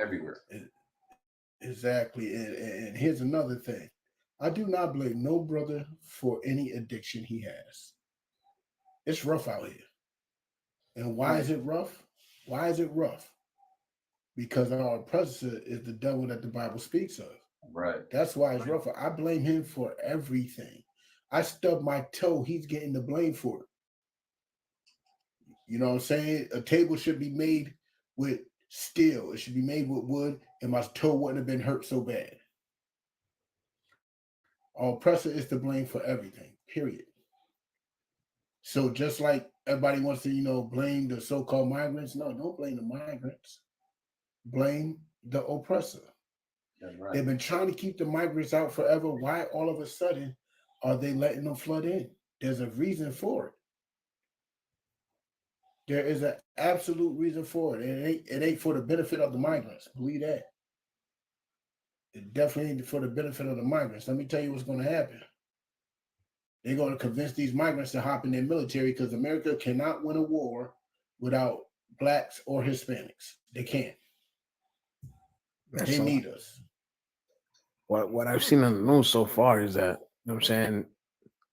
everywhere. Exactly. And here's another thing. I do not blame no brother for any addiction he has. It's rough out here. And why is it rough? Why is it rough? Because our oppressor is the devil that the Bible speaks of. Right. That's why it's rough. I blame him for everything. I stubbed my toe. He's getting the blame for it. You know what I'm saying? A table should be made with steel. It should be made with wood, and my toe wouldn't have been hurt so bad. Our oppressor is to blame for everything, period. So just like everybody wants to, blame the so-called migrants, no, don't blame the migrants. Blame the oppressor. Right. They've been trying to keep the migrants out forever. Why all of a sudden are they letting them flood in? There's a reason for it. There is an absolute reason for it. It ain't for the benefit of the migrants. Believe that. It definitely ain't for the benefit of the migrants. Let me tell you what's going to happen. They're going to convince these migrants to hop in their military because America cannot win a war without blacks or Hispanics. They can't. They need us. What I've seen on the news so far is that, you know what I'm saying,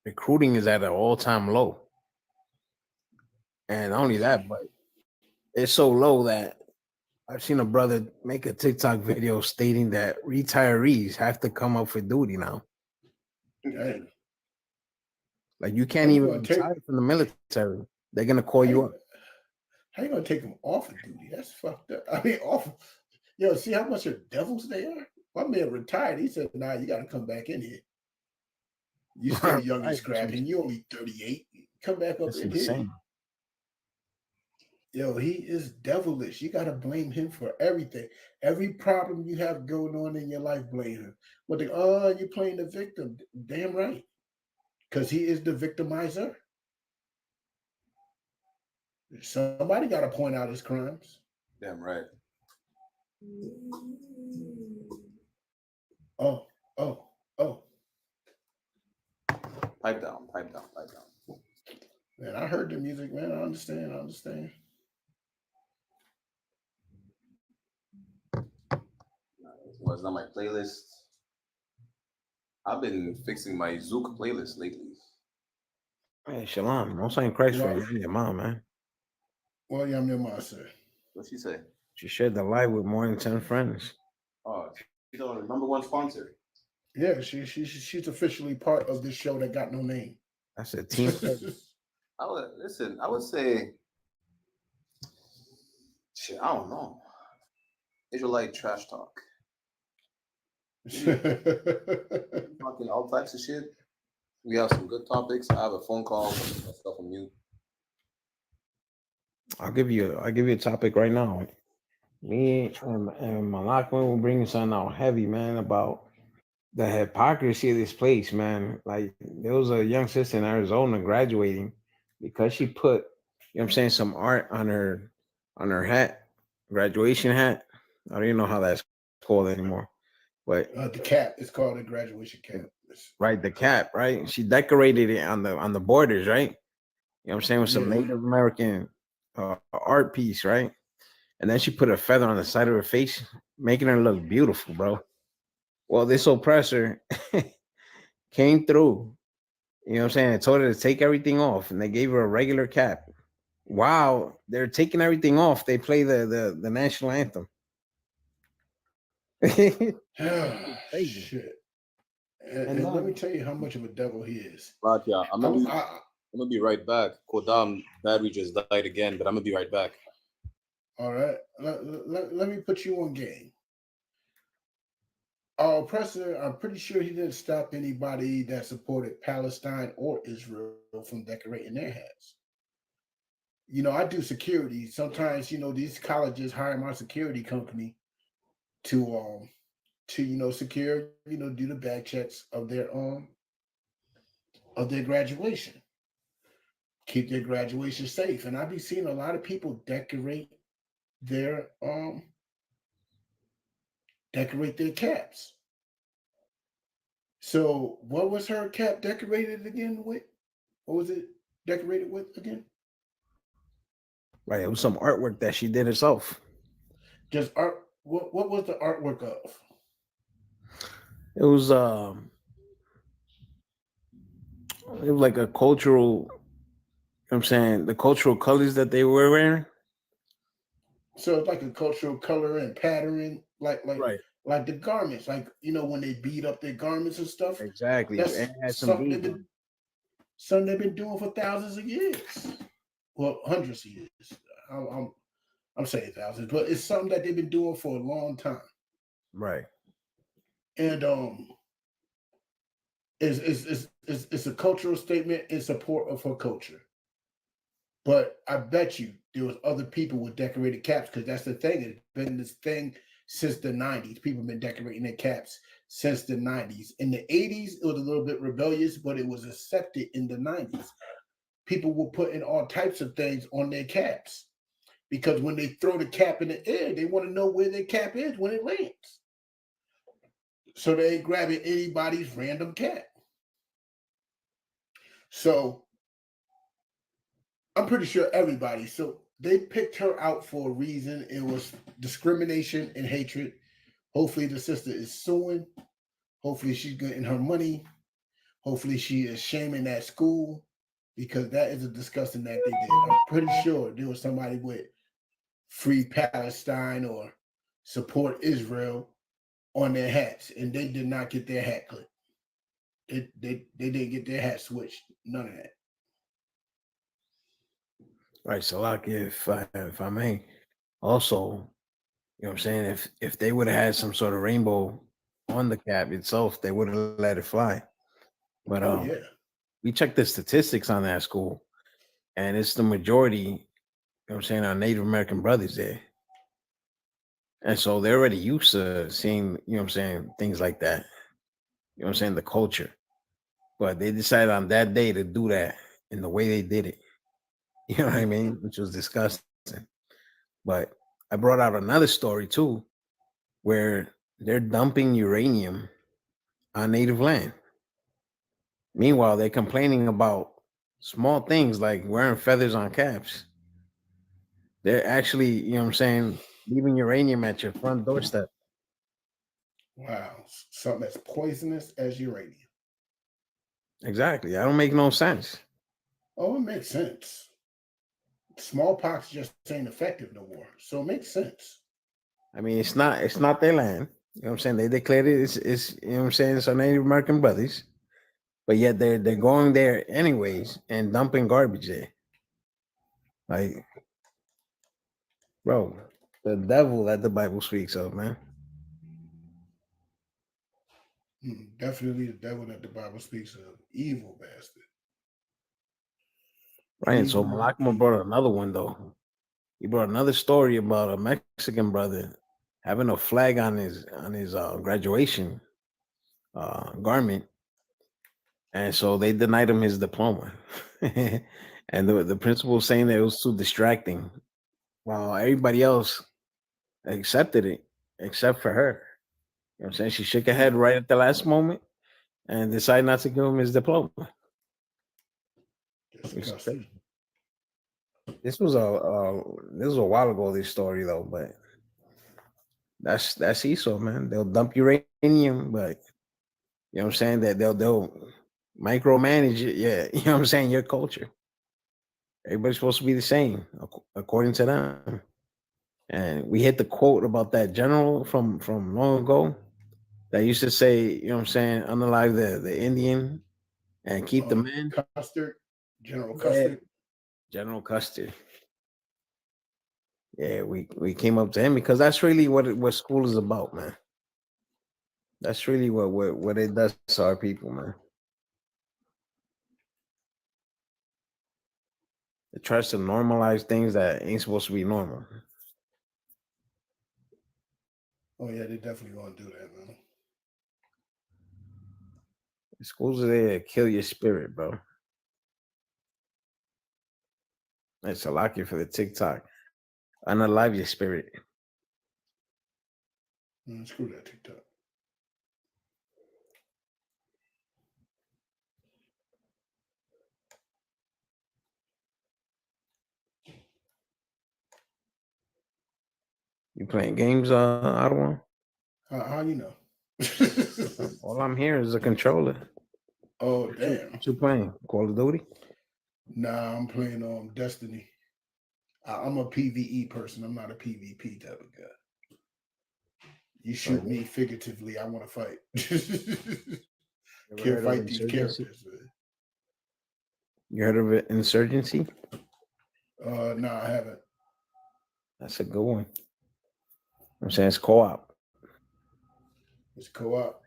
recruiting is at an all-time low. And not only that, but it's so low that I've seen a brother make a TikTok video stating that retirees have to come up for duty now. Hey, Like you can't How you even gonna take- retire from the military. They're gonna call you up. how you gonna take them off of duty? That's fucked up. I mean, off. Yo, see how much of devils they are. My man retired. He said, "Nah, you got to come back in here. You still young and Right. scrapping. You only 38. Come back up That's in here." insane. Yo, he is devilish. You gotta blame him for everything. Every problem you have going on in your life, blame him. But you're playing the victim. Damn right. Because he is the victimizer. Somebody gotta point out his crimes. Damn right. Oh. Pipe down, pipe down, pipe down. Man, I heard the music, man. I understand. Was not my playlist. I've been fixing my Zook playlist lately. Hey, Shalom, don't say Christ for Wow. you and your mom, man. Well, yeah, I'm your mom, sir. What'd she say? She shared the live with more than 10 friends. Oh, she's our number one sponsor. Yeah, she's officially part of this show that got no name. That's a team. I would say, shit, I don't know. Israelite trash talk. Talking all types of shit. We have some good topics. I have a phone call. Myself on mute. I'll give you a topic right now. Me and Malak will bring something out heavy, man, about the hypocrisy of this place, man. Like there was a young sister in Arizona graduating because she put, you know what I'm saying, some art on her hat, graduation hat. I don't even know how that's called anymore. But The cap. It's called a graduation cap. right, the cap, right? She decorated it on the borders, right? You know what I'm saying, with some Yeah. Native American art piece, right? And then she put a feather on the side of her face, making her look beautiful, bro. Well, this oppressor came through, you know what I'm saying, and told her to take everything off, and they gave her a regular cap. Wow, they're taking everything off. They play the national anthem. Shit. Crazy. And let me tell you how much of a devil he is. Right, yeah. I'm I- gonna be right back. Kodam battery just died again, but I'm gonna be right back. All right. Let me put you on game. Our oppressor, I'm pretty sure he didn't stop anybody that supported Palestine or Israel from decorating their hats. You know, I do security. Sometimes, you know, these colleges hire my security company to secure, do the bag checks of their graduation. Keep their graduation safe. And I be seeing a lot of people decorate their caps. So what was her cap decorated again with? What was it decorated with again? Right, it was some artwork that she did herself. Just art. What was the artwork of? It was like a cultural, you know what I'm saying, the cultural colors that they were wearing. So it's like a cultural color and pattern, like Right. like the garments, like when they beat up their garments and stuff. Exactly. That's It had some something beads. something they've been doing for thousands of years. Well, hundreds of years. I'm saying thousands, but it's something that they've been doing for a long time. Right. And it's a cultural statement in support of her culture. But I bet you there was other people with decorated caps, because that's the thing. It's been this thing since the 90s. People have been decorating their caps since the 90s. In the 80s, it was a little bit rebellious, but it was accepted in the 90s. people were putting all types of things on their caps because when they throw the cap in the air, they want to know where their cap is when it lands. So they ain't grabbing anybody's random cap. So I'm pretty sure everybody. So they picked her out for a reason. It was discrimination and hatred. Hopefully the sister is suing. Hopefully she's getting her money. Hopefully she is shaming that school because that is a disgusting act they did. I'm pretty sure there was somebody with Free Palestine or Support Israel on their hats, and they did not get their hat clipped. They didn't get their hat switched. None of that. Right. So like if I may also, you know what I'm saying, if they would have had some sort of rainbow on the cap itself, they would have let it fly. But Oh yeah. we checked the statistics on that school, and it's the majority, you know what I'm saying, are Native American brothers there. And so they're already used to seeing, you know what I'm saying, things like that. You know what I'm saying, the culture. But they decided on that day to do that in the way they did it. You know what I mean? Which was disgusting. But I brought out another story too, where they're dumping uranium on native land. Meanwhile, they're complaining about small things like wearing feathers on caps. They're actually, you know what I'm saying, leaving uranium at your front doorstep. Wow. Something as poisonous as uranium. Exactly. That don't make no sense. Oh, it makes sense. Smallpox just ain't effective no more. So it makes sense. I mean, it's not their land. You know what I'm saying? They declared it's you know what I'm saying, it's our Native American brothers. But yet they're going there anyways and dumping garbage there. Like, bro, the devil that the Bible speaks of, man. Definitely the devil that the Bible speaks of. Evil bastard. Right. And so Evil, Malakma brought another one though. He brought another story about a Mexican brother having a flag on his graduation garment, and so they denied him his diploma. And the principal was saying that it was too distracting, while everybody else accepted it except for her. You know what I'm saying? She shook her head right at the last moment and decided not to give him his diploma. disgusting. This was a while ago, this story though, but that's Esau, man. They'll dump uranium, but you know what I'm saying, that they'll micromanage it. Yeah, you know what I'm saying, your culture. Everybody's supposed to be the same according to them. And we hit the quote about that general from long ago that used to say, you know what I'm saying, unalive the Indian and keep the man. Custard, General Yeah. Custard. General Custer. Yeah, we came up to him because that's really what school is about, man. That's really what it does to our people, man. It tries to normalize things that ain't supposed to be normal. Oh yeah, they definitely gonna do that, man. Schools are there to kill your spirit, bro. It's a lock you for the TikTok. Unalive your spirit. Screw that TikTok. You playing games, Ottawa? How you know? All I'm hearing is a controller. Oh damn. What you playing? Call of Duty? Nah, I'm playing Destiny. I'm a PvE person. I'm not a PvP type of guy. You shoot me figuratively, I want to fight. Can't fight these characters, man. You heard of it, Insurgency? No, I haven't. That's a good one. I'm saying it's co-op. It's co-op.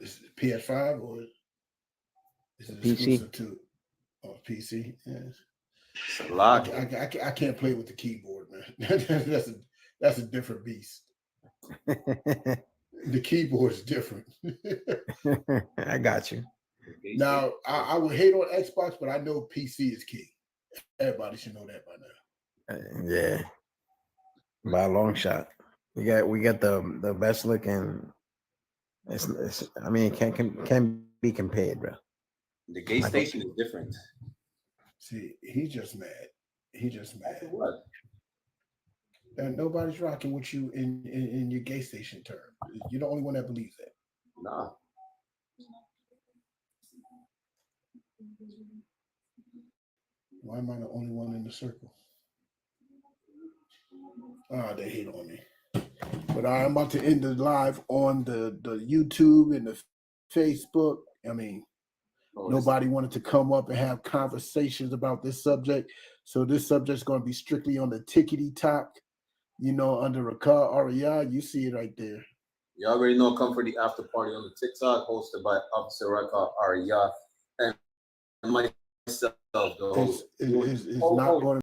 Is it PS5 or is it PC. exclusive to PC? Yes. Lock. I can't play with the keyboard, man. That's a different beast. The keyboard is different. I got you. Now, I would hate on Xbox, but I know PC is king. Everybody should know that by now. Yeah, by a long shot. We got the best looking. It's I mean, it can't be compared, bro. The gay station is different. See, he's just mad. He just mad. What? And nobody's rocking with you in your gay station term. You're the only one that believes that. Nah. Why am I the only one in the circle? They hate on me. But I'm about to end the live on the YouTube and the Facebook. I mean, nobody wanted to come up and have conversations about this subject. So this subject's going to be strictly on the tickety talk, under Ricard Aria. You see it right there. You already know, come for the after party on the TikTok, hosted by Officer Ricard Aria and myself, the host. It's not going to